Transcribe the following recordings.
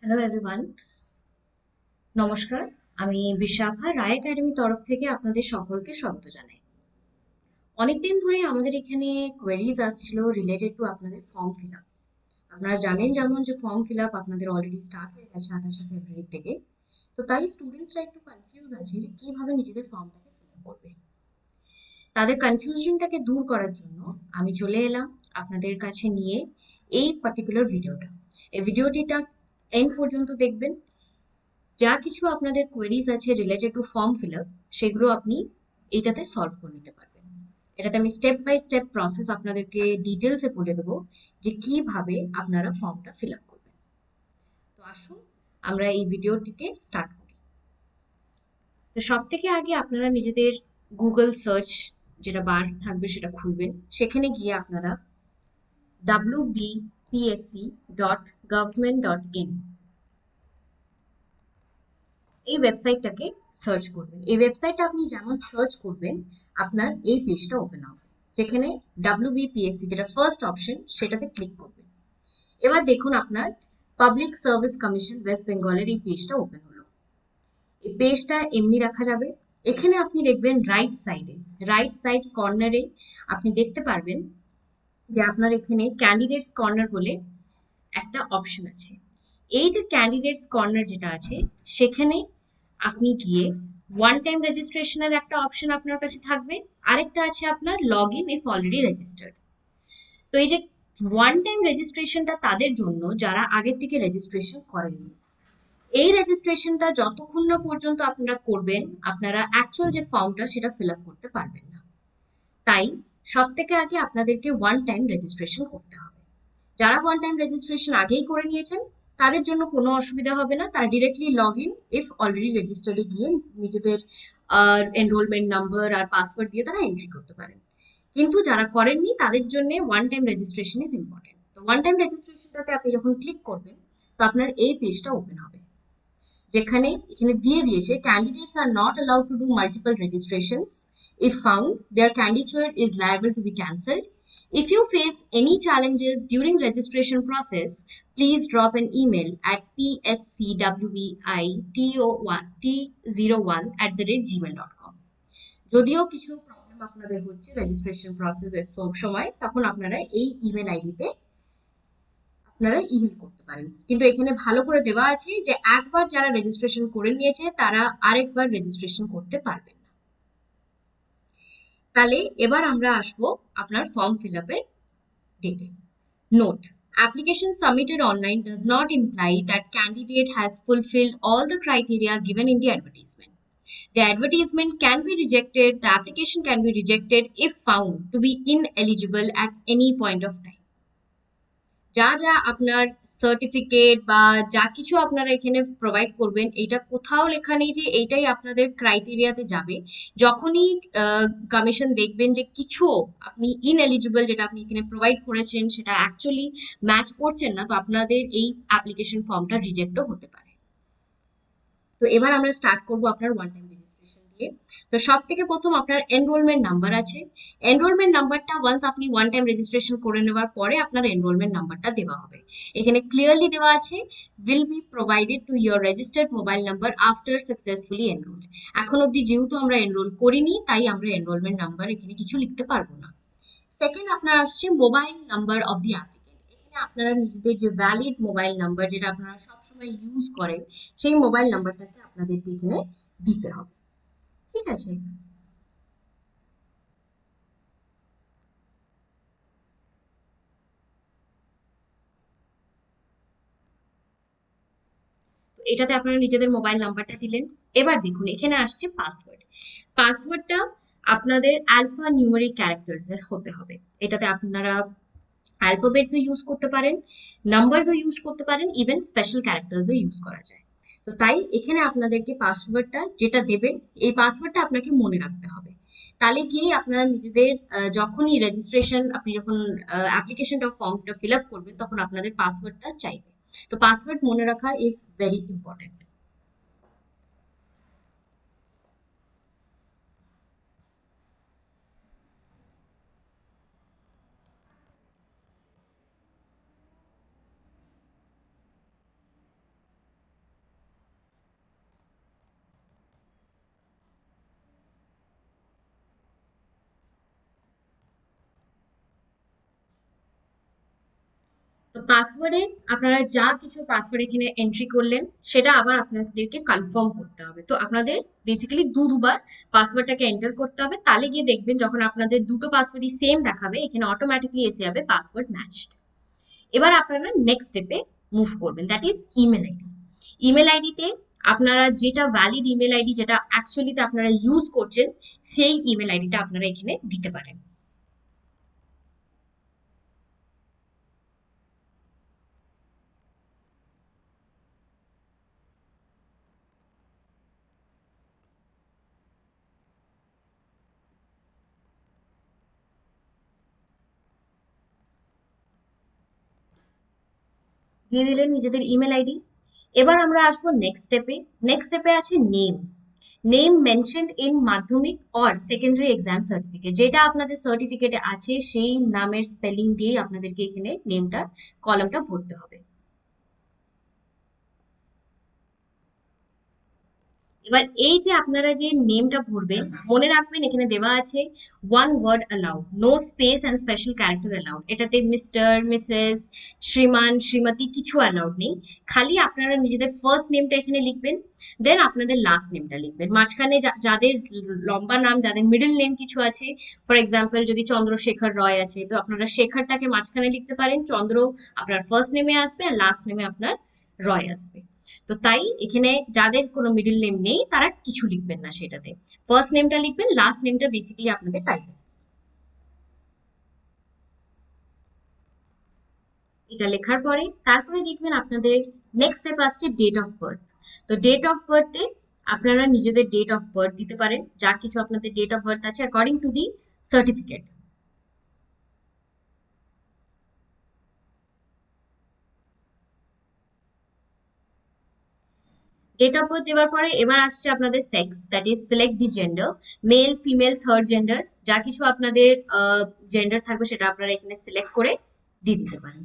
Hello everyone, নমস্কার। আমি বিশাখা রায় একাডেমির তরফ থেকে আপনাদের সকলকে স্বাগত জানাই। অনেকদিন ধরেই আমাদের এখানে কোয়েরিজ আসছিল রিলেটেড টু আপনাদের ফর্ম ফিল আপ। আপনারা জানেন যেমন যে ফর্ম ফিল আপ আপনাদের অলরেডি স্টার্ট হয়ে গেছে 28শে ফেব্রুয়ারি থেকে। তো তাই স্টুডেন্টসরা একটু কনফিউজ আছে যে কিভাবে নিজেদের ফর্মটাকে ফিল আপ করবে। তাদের কনফিউশনটাকে দূর করার জন্য আমি চলে এলাম আপনাদের কাছে নিয়ে এই পার্টিকুলার ভিডিওটা। এই ভিডিওটিটা এন্ড পর্যন্ত দেখবেন। যা কিছু আপনাদের কোয়েরিজ আছে related to form fill up সেগুলো আপনি এইটাতে সলভ করে নিতে পারবেন। এটাতে আমি স্টেপ বাই স্টেপ প্রসেস আপনাদেরকে ডিটেলসে বলে দেবো যে কিভাবে আপনারা ফর্মটা ফিল আপ করবেন। তো আসুন আমরা এই ভিডিওটিকে স্টার্ট করি। তো সব থেকে আগে আপনারা নিজেদের গুগল সার্চ যেটা বার থাকবে সেটা খুলবেন। সেখানে গিয়ে আপনারা wbpsc.government.in এই ওয়েবসাইটটাকে সার্চ করবেন। এই ওয়েবসাইটটা আপনি যেমন সার্চ করবেন আপনার এই পেজটা ওপেন হবে, যেখানে ডাব্লিউবিপিএসসি যেটা ফার্স্ট অপশন সেটাতে ক্লিক করবেন। এবার দেখুন আপনার পাবলিক সার্ভিস কমিশন ওয়েস্ট বেঙ্গলের এই পেজটা ওপেন হলো। এই পেজটা এমনি রাখা যাবে। এখানে আপনি দেখবেন রাইট সাইড কর্নারে আপনি দেখতে পারবেন যে আপনার এখানে ক্যান্ডিডেটস কর্নার বলে একটা অপশন আছে। এই যে ক্যান্ডিডেটস কর্নার যেটা আছে সেখানে আপনি গিয়ে ওয়ান টাইম রেজিস্ট্রেশনের একটা অপশন আপনার কাছে থাকবে, আরেকটা আছে আপনার log in if already registered. তো এই যে ওয়ান টাইম রেজিস্ট্রেশনটা তাদের জন্য যারা আগের থেকে রেজিস্ট্রেশন করেননি। এই রেজিস্ট্রেশনটা যতক্ষণ না পর্যন্ত আপনারা করবেন আপনারা অ্যাকচুয়াল যে ফর্মটা সেটা ফিল আপ করতে পারবেন না। তাই সব থেকে আগে আপনাদেরকে ওয়ান টাইম রেজিস্ট্রেশন করতে হবে। যারা ওয়ান টাইম রেজিস্ট্রেশন আগেই করে নিয়েছেন তাদের জন্য কোনো অসুবিধা হবে না, তারা directly log in if already রেজিস্টার্ডে গিয়ে নিজেদের এনরোলমেন্ট নাম্বার আর পাসওয়ার্ড দিয়ে তারা এন্ট্রি করতে পারেন। কিন্তু যারা করেননি তাদের জন্য one time registration is important. তো ওয়ান টাইম রেজিস্ট্রেশনটাতে আপনি যখন ক্লিক করবেন তো আপনার এই পেজটা ওপেন হবে, যেখানে এখানে দিয়ে দিয়েছে candidates are not allowed to do multiple registrations if found their candidature is liable to be cancelled. If you face any challenges during registration process, please drop an email at pscwito1t01@gmail.com. যদিও কিছু problem আপনাদের হচ্ছে registration প্রসেসের সময় তখন আপনারা এই email আইডিতে আপনারা ইমেল করতে পারেন। কিন্তু এখানে ভালো করে দেওয়া আছে যে একবার যারা রেজিস্ট্রেশন করে নিয়েছে তারা আরেকবার রেজিস্ট্রেশন করতে পারবেন না। তাহলে এবার আমরা আসবো আপনার ফর্ম ফিল আপের ডেটে। Note: application submitted online does not imply that candidate has fulfilled all the criteria given in the advertisement. The advertisement can be rejected, the application can be rejected if found to be ineligible at any point of time. যা যা আপনার certificate বা যা কিছু আপনারা এখানে provide করবেন এটা কোথাও লেখা নেই যে এইটাই আপনাদের ক্রাইটেরিয়াতে যাবে। যখনই কমিশন দেখবেন যে কিছু আপনি ইনএলিজিবল যেটা আপনি এখানে প্রোভাইড করেছেন সেটা অ্যাকচুয়ালি ম্যাচ করছেন না, তো আপনাদের এই অ্যাপ্লিকেশন ফর্মটা রিজেক্টও হতে পারে। তো এবার আমরা স্টার্ট করব আপনার ওয়ান টাইম রেজিস্ট্রেশন দিয়ে। তো সব থেকে প্রথম আপনার এনরোলমেন্ট নাম্বার আছে। এনরোলমেন্ট নাম্বারটা ওয়ান্স আপনি ওয়ান টাইম রেজিস্ট্রেশন করে নেওয়ার পরে আপনার এনরোলমেন্ট নাম্বারটা দেওয়া হবে। এখানে ক্লিয়ারলি দেওয়া আছে will be provided to your registered mobile number after successfully enrol. এখন অবধি যেহেতু আমরা এনরোল করিনি তাই আমরা এনরোলমেন্ট নাম্বার এখানে কিছু লিখতে পারবো না। সেকেন্ড আপনার আসছে mobile number of the applicant. এখানে আপনারা নিজেদের যে ভ্যালিড মোবাইল নাম্বার যেটা আপনারা সবসময় ইউজ করেন সেই মোবাইল নাম্বারটাকে আপনাদেরকে এখানে দিতে হবে। ঠিক আছে? তো এটাতে আপনারা নিজেদের মোবাইল নাম্বারটা দিলেন। এবার দেখুন এখানে আসছে পাসওয়ার্ড। পাসওয়ার্ডটা আপনাদের আলফা নিউমেরিক ক্যারেক্টার্স এর হতে হবে। এটাতে আপনারা অ্যালফাবেটসও ইউজ করতে পারেন, নাম্বারসও ইউজ করতে পারেন, ইভেন স্পেশাল ক্যারেক্টার্সও ইউজ করা যায়। তো তাই এখানে আপনাদেরকে পাসওয়ার্ডটা যেটা দেবেন এই পাসওয়ার্ডটা আপনাকে মনে রাখতে হবে। তাহলে গিয়ে আপনারা নিজেদের যখনই রেজিস্ট্রেশন আপনি যখন অ্যাপ্লিকেশনটা ফর্মটা ফিল আপ করবেন তখন আপনাদের পাসওয়ার্ডটা চাইবে। তো পাসওয়ার্ড মনে রাখা ইজ ভেরি ইম্পর্টেন্ট। তো পাসওয়ার্ডে আপনারা যা কিছু পাসওয়ার্ড এখানে এন্ট্রি করলেন সেটা আবার আপনাদেরকে কনফার্ম করতে হবে। তো আপনাদের বেসিক্যালি দুবার পাসওয়ার্ডটাকে এন্টার করতে হবে, তাহলে গিয়ে দেখবেন যখন আপনাদের দুটো পাসওয়ার্ডই সেম দেখাবে এখানে অটোমেটিকলি এসে যাবে পাসওয়ার্ড ম্যাচড। এবার আপনারা নেক্সট স্টেপে মুভ করবেন, that is email ID. Email আইডিতে আপনারা যেটা ভ্যালিড ইমেল আইডি, যেটা অ্যাকচুয়ালিতে আপনারা ইউজ করছেন, সেই ইমেল আইডিটা আপনারা এখানে দিতে পারেন। দিয়ে দিলেন নিজেদের ইমেল আইডি। এবার আমরা আসবো নেক্সট স্টেপে। নেক্সট স্টেপে আছে নেম। নেম মেনশনড ইন মাধ্যমিক অর সেকেন্ডারি এক্সাম সার্টিফিকেট, যেটা আপনাদের সার্টিফিকেটে আছে সেই নামের স্পেলিং দিয়ে আপনাদেরকে এখানে নেমটা কলামটা ভরতে হবে। এবার এই যে আপনারা যে নেমটা ভরবেন, মনে রাখবেন এখানে দেওয়া আছে one word allowed, no space and special character allowed. এটাতে মিস্টার, মিসেস, শ্রীমান, শ্রীমতী কিছু অ্যালাউড নেই। খালি আপনারা নিজেদের ফার্স্ট নেমটা এখানে লিখবেন, দেন আপনাদের লাস্ট নেমটা লিখবেন। মাঝখানে যাদের লম্বা নাম, যাদের মিডল নেম কিছু আছে, ফর এক্সাম্পল যদি চন্দ্রশেখর রয় আছে, তো আপনারা শেখরটাকে মাঝখানে লিখতে পারেন, চন্দ্র আপনার ফার্স্ট নেমে আসবে আর লাস্ট নেমে আপনার রয় আসবে। তো তাই এখানে যাদের কোনো মিডল নেম নেই তারা কিছু লিখবেন না সেটাতে, ফার্স্ট নেমটা লিখবেন, লাস্ট নেমটা বেসিক্যালি আপনাদের টাইটেল। এটা লেখার পরে তারপরে দেখবেন আপনাদের নেক্সট স্টেপ আসছে ডেট অফ বার্থ। তো ডেট অফ বার্থে আপনারা নিজেদের ডেট অফ বার্থ দিতে পারেন, যা কিছু আপনাদের ডেট অফ বার্থ আছে according to the certificate. Date of birth দেওয়ার পরে এবার আসছে আপনাদের sex, that is select the gender, male, female, third gender, যা কিছু আপনাদের জেন্ডার থাকবে সেটা আপনারা এখানে সিলেক্ট করে দিয়ে দিতে পারেন।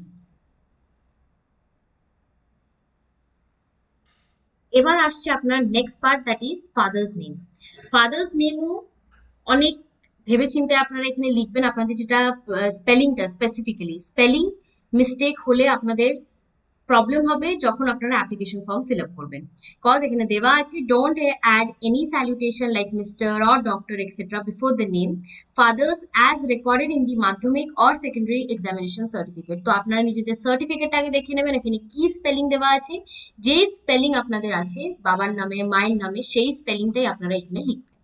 এবার আসছে আপনার next part, that is father's name. Father's নেমও অনেক ভেবেচিন্তে আপনারা এখানে লিখবেন। আপনাদের যেটা স্পেলিংটা, স্পেসিফিক্যালি স্পেলিং মিস্টেক হলে আপনাদের প্রবলেম হবে যখন আপনারা অ্যাপ্লিকেশন ফর্ম ফিল আপ করবেন। কজ এখানে দেওয়া আছে don't add any salutation like Mr or doctor etcetera before the name father's as recorded in the Madhyamik or secondary examination certificate. তো আপনারা নিজেদের সার্টিফিকেটটা আগে দেখে নেবেন এখানে কি স্পেলিং দেওয়া আছে। যে স্পেলিং আপনাদের আছে বাবার নামে, মায়ের নামে, সেই স্পেলিংটাই আপনারা এখানে লিখবেন।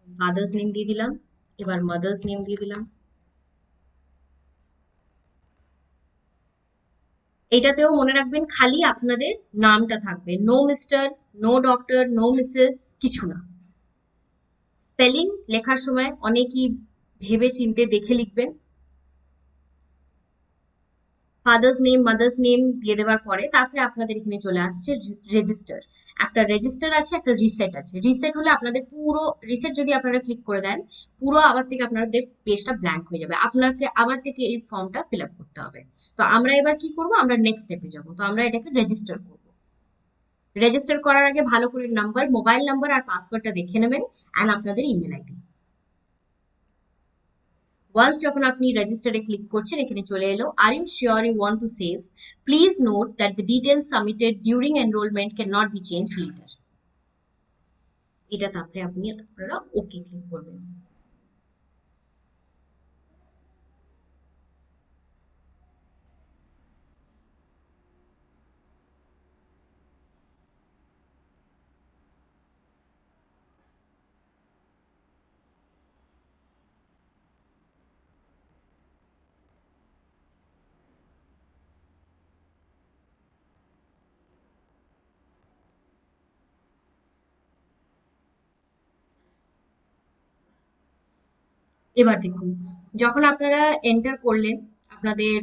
ফাদার্স নেম দিয়ে দিলাম, এবার মাদার্স নেম দিয়ে দিলাম। এটাতেও মনে রাখবেন খালি আপনাদের নামটা থাকবে, no Mr, no doctor, no Mrs, কিছু না। স্পেলিং লেখার সময় অনেকই ভেবে চিন্তে দেখে লিখবেন। ফাদার্স নেম, মাদার্স নেম দিয়ে দেওয়ার পরে তারপরে আপনাদের এখানে চলে আসছে রেজিস্টার। একটা রেজিস্টার আছে, একটা রিসেট আছে। রিসেট হলে আপনাদের পুরো, রিসেট যদি আপনারা ক্লিক করে দেন পুরো আবার থেকে আপনাদের পেজটা ব্ল্যাঙ্ক হয়ে যাবে, আপনাকে আবার থেকে এই ফর্মটা ফিল আপ করতে হবে। তো আমরা এবার কি করব, আমরা নেক্সট স্টেপে যাব। তো আমরা এটাকে রেজিস্টার করব। রেজিস্টার করার আগে ভালো করে নাম্বার, মোবাইল নাম্বার আর পাসওয়ার্ডটা দেখে নেবেন অ্যান্ড আপনাদের ইমেল আইডি। ওয়ান্স যখন আপনি রেজিস্টারে ক্লিক করছেন এখানে চলে এলো are you sure you want to save, please note that the details submitted during enrolment can not be change later. এটা তারপরে আপনারা ওকে ক্লিক করবেন। এবার দেখুন যখন আপনারা এন্টার করলেন আপনাদের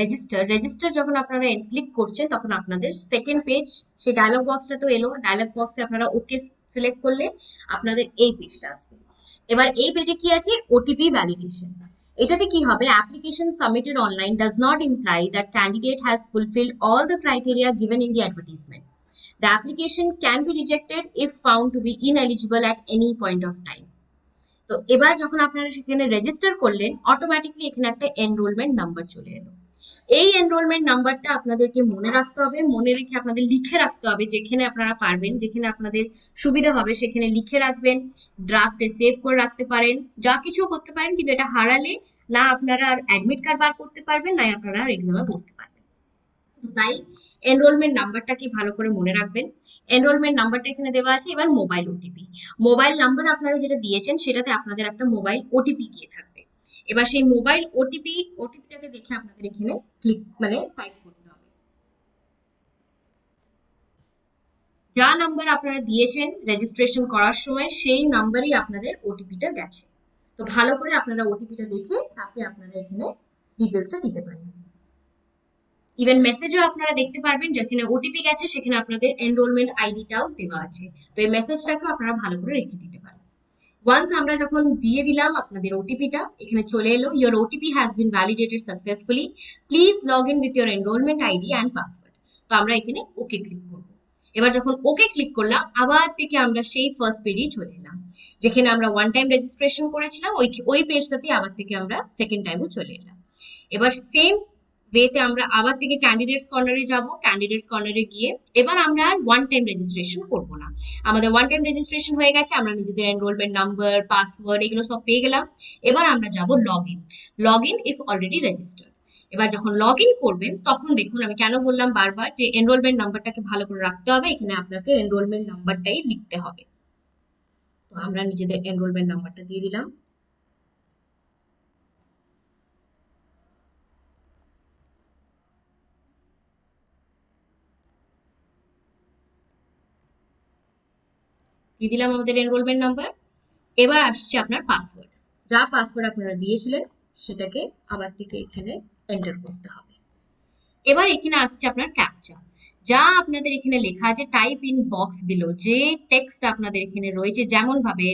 রেজিস্টার, রেজিস্টার যখন আপনারা ক্লিক করছেন তখন আপনাদের সেকেন্ড পেজ, সেই ডায়লগ বক্সটা তো এলো, ডায়লগ বক্সে আপনারা ওকে সিলেক্ট করলে আপনাদের এই পেজটা আসবে। এবার এই পেজে কি আছে, ওটিপি ভ্যালিডেশন। এটাতে কি হবে, application submitted online does not imply that candidate has fulfilled all the criteria given in the advertisement. The application can be rejected if found to be ineligible at any point of time. তো এবার যখন আপনারা সেখানে register করলেন, automatically এখানে একটা enrolment number চলে এলো। এই এনরোলমেন্ট নাম্বারটা আপনাদেরকে মনে রাখতে হবে, মনে রেখে আপনাদের লিখে রাখতে হবে, যেখানে আপনারা পারবেন, যেখানে আপনাদের সুবিধা হবে সেখানে লিখে রাখবেন, ড্রাফটে সেভ করে রাখতে পারেন, যা কিছু করতে পারেন, কিন্তু এটা হারালে না আপনারা আর অ্যাডমিট কার্ড বার করতে পারবেন, না আপনারা আর এক্সামে বসতে পারবেন। তাই এনরোলমেন্ট নাম্বারটাকে ভালো করে মনে রাখবেন। এনরোলমেন্ট নাম্বারটা এখানে দেওয়া আছে। এবার মোবাইল ওটিপি, মোবাইল নাম্বার আপনারা যেটা দিয়েছেন সেটাতে আপনাদের একটা মোবাইল ওটিপি গিয়ে থাকবে। এবার সেই মোবাইল ওটিপিটাকে দেখে আপনাদের এখানে ক্লিক মানে টাইপ করতে হবে। যা নাম্বার আপনারা দিয়েছেন রেজিস্ট্রেশন করার সময় সেই নাম্বারই আপনাদের ওটিপিটা গেছে। তো ভালো করে আপনারা ওটিপিটা দেখে তারপরে আপনারা এখানে ডিটেলসটা দিতে পারেন। ইভেন মেসেজও আপনারা দেখতে পারবেন, যেখানে ওটিপি গেছে সেখানে আপনাদের এনরোলমেন্ট আইডিটাও দেওয়া আছে। তো এই মেসেজটাকেও আপনারা ভালো করে রেখে দিতে পারেন। ওয়ান্স আমরা যখন দিয়ে দিলাম আপনাদের ওটিপিটা, এখানে চলে এলো, your OTP has been validated successfully, please log in with your enrolment ID and password. তো আমরা এখানে ওকে ক্লিক করব। এবার যখন ওকে ক্লিক করলাম, আবার থেকে আমরা সেই ফার্স্ট পেজেই চলে এলাম, যেখানে আমরা ওয়ান টাইম রেজিস্ট্রেশন করেছিলাম, ওই পেজটাতে আবার থেকে আমরা সেকেন্ড টাইমও চলে এলাম। এবার সেম ওয়েতে আমরা আবার থেকে ক্যান্ডিডেটস কর্নারে যাব। ক্যান্ডিডেটস কর্নারে গিয়ে এবার আমরা আর ওয়ান টাইম রেজিস্ট্রেশন করব না, আমাদের ওয়ান টাইম রেজিস্ট্রেশন হয়ে গেছে, আমরা নিজেদের এনরোলমেন্ট নাম্বার, পাসওয়ার্ড এগুলো সব পেয়ে গেলাম। এবার আমরা যাব log in if already registered. এবার যখন লগ ইন করবেন তখন দেখুন, আমি কেন বললাম বারবার যে এনরোলমেন্ট নাম্বারটাকে ভালো করে রাখতে হবে, এখানে আপনাকে এনরোলমেন্ট নাম্বারটাই লিখতে হবে। তো আমরা নিজেদের এনরোলমেন্ট নাম্বারটা দিয়ে দিলাম। দিয়ে দিলাম আমাদের এনরোলমেন্ট নাম্বার। এবার আসছে আপনার পাসওয়ার্ড, যা পাসওয়ার্ড আপনারা দিয়েছিলেন সেটাকে আবার থেকে এখানে এন্টার করতে হবে। এবার এখানে আসছে আপনার ক্যাপচা, যা আপনাদের এখানে লেখা আছে টাইপ ইন বক্স বিলো, যে টেক্সট আপনাদের এখানে রয়েছে, যেমন ভাবে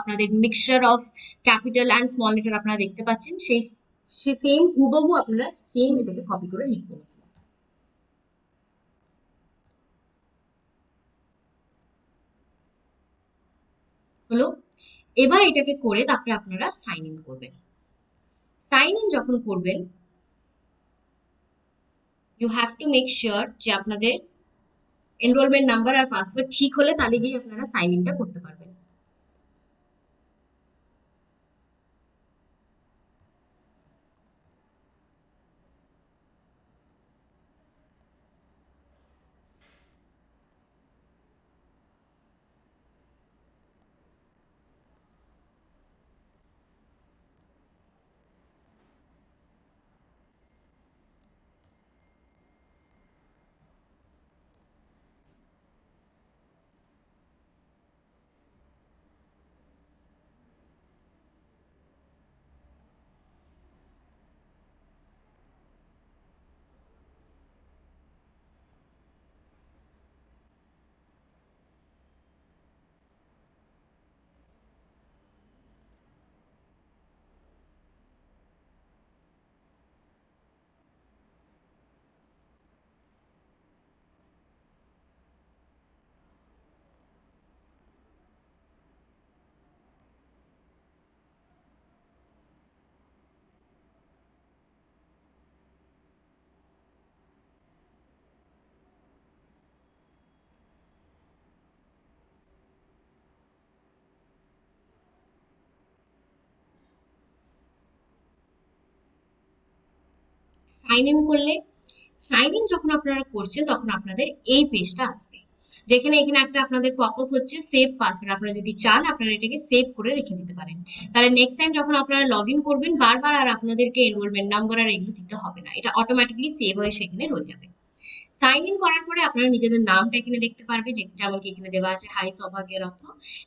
আপনাদের mixture of capital and small letter আপনারা দেখতে পাচ্ছেন, সেই সেম হুবহু আপনারা সেম এটাকে কপি করে লিখবেন। হলো, এবার এটাকে করে তারপরে আপনারা সাইন ইন করবেন। সাইন ইন যখন করবেন, you have to make sure যে আপনাদের এনরোলমেন্ট নাম্বার আর পাসওয়ার্ড ঠিক হলে তাহলে গিয়ে আপনারা সাইন ইনটা করতে পারবেন। সাইন ইন করলে, সাইন ইন যখন আপনারা করছেন তখন আপনাদের এই পেজটা আসবে, যেখানে এখানে একটা আপনাদের পপআপ হচ্ছে সেভ পাসওয়ার্ড। আপনারা যদি চান আপনারা এটাকে সেভ করে রেখে দিতে পারেন, তাহলে নেক্সট টাইম যখন আপনারা লগ ইন করবেন বারবার আর আপনাদেরকে এনরোলমেন্ট নাম্বার আর এগুলো দিতে হবে না, এটা অটোমেটিকলি সেভ হয়ে সেখানে রয়ে যাবে। সাইন ইন করার পরে আপনারা নিজেদের নামটা এখানে দেখতে পারবে, যে যেমন কি এখানে দেওয়া আছে হাই সৌভাগ্যের অর্থ,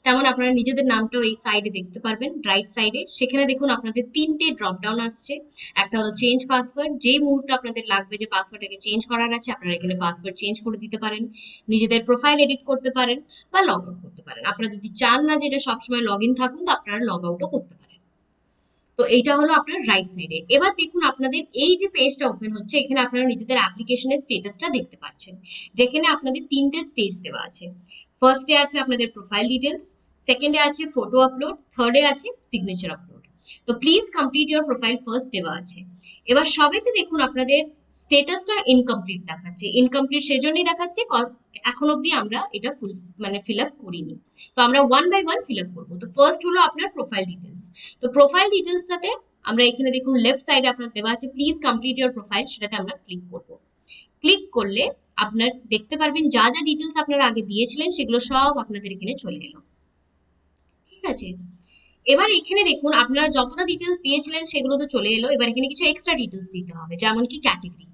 তেমন আপনারা নিজেদের নামটাও এই সাইডে দেখতে পারবেন, রাইট সাইডে। সেখানে দেখুন আপনাদের তিনটে ড্রপ ডাউন আসছে, একটা হলো চেঞ্জ পাসওয়ার্ড, যেই মুহূর্তে আপনাদের লাগবে যে পাসওয়ার্ডটাকে চেঞ্জ করার আছে আপনারা এখানে পাসওয়ার্ড চেঞ্জ করে দিতে পারেন, নিজেদের প্রোফাইল এডিট করতে পারেন বা লগ আউট করতে পারেন। আপনারা যদি চান না যে এটা সবসময় লগ ইন থাকুন, তো আপনারা লগ আউটও করতে পারেন। তো এইটা হলো আপনার রাইট সাইডে। এবার দেখুন আপনাদের এই যে পেজটা ওপেন হচ্ছে, এখানে আপনারা নিজেদের অ্যাপ্লিকেশনের স্টেটাসটা দেখতে পাচ্ছেন, যেখানে আপনাদের তিনটে স্টেজ দেওয়া আছে। ফার্স্টে আছে আপনাদের প্রোফাইল ডিটেলস, সেকেন্ডে আছে ফটো আপলোড, থার্ডে আছে সিগনেচার আপলোড। তো please complete your profile first দেওয়া আছে। এবার সবেতে দেখুন আপনাদের স্টেটাসটা ইনকমপ্লিট দেখাচ্ছে। ইনকমপ্লিট সেজন্যই দেখাচ্ছে এখন অবধি আমরা এটা ফুল মানে ফিল আপ করিনি। তো আমরা one by one fill up করবো। তো ফার্স্ট হলো আপনার প্রোফাইল ডিটেলস। তো প্রোফাইল ডিটেলসটাতে আমরা এখানে দেখুন লেফট সাইডে আপনার দেওয়া আছে প্লিজ কমপ্লিট ইউর প্রোফাইল, সেটাতে আমরা ক্লিক করবো। ক্লিক করলে আপনার দেখতে পারবেন যা যা ডিটেলস আপনারা আগে দিয়েছিলেন সেগুলো সব আপনাদের এখানে চলে এলো। ঠিক আছে, এবার এখানে দেখুন আপনারা যতটা ডিটেলস দিয়েছিলেন সেগুলো তো চলে এলো। এবার এখানে কিছু এক্সট্রা ডিটেলস দিতে হবে, যেমন কি ক্যাটাগরি,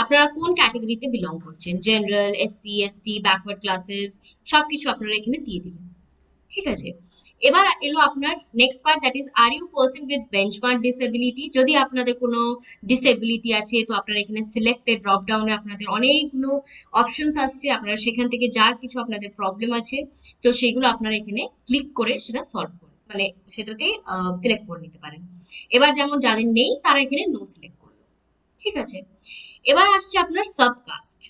আপনারা কোন ক্যাটাগরিতে বিলং করছেন, general, SC, ST, backward classes, সবকিছু আপনারা এখানে দিয়ে দিবেন। ঠিক আছে, এবার এলো আপনার next part, that is are you person with benchmark disability. যদি আপনাদের কোনো ডিসেবিলিটি আছে তো আপনারা এখানে সিলেক্টেড ড্রপ ডাউনে আপনাদের অনেকগুলো অপশনস আসছে, আপনারা সেখান থেকে যার কিছু আপনাদের প্রবলেম আছে তো সেগুলো আপনারা এখানে ক্লিক করে সেটা সলভ করুন, মানে সেটাতে সিলেক্ট করে নিতে পারেন। এবার যেমন যাদের নেই তারা এখানে নো সিলেক্ট করলো। ঠিক আছে, এবার আসছে আপনার সাবকাস্ট।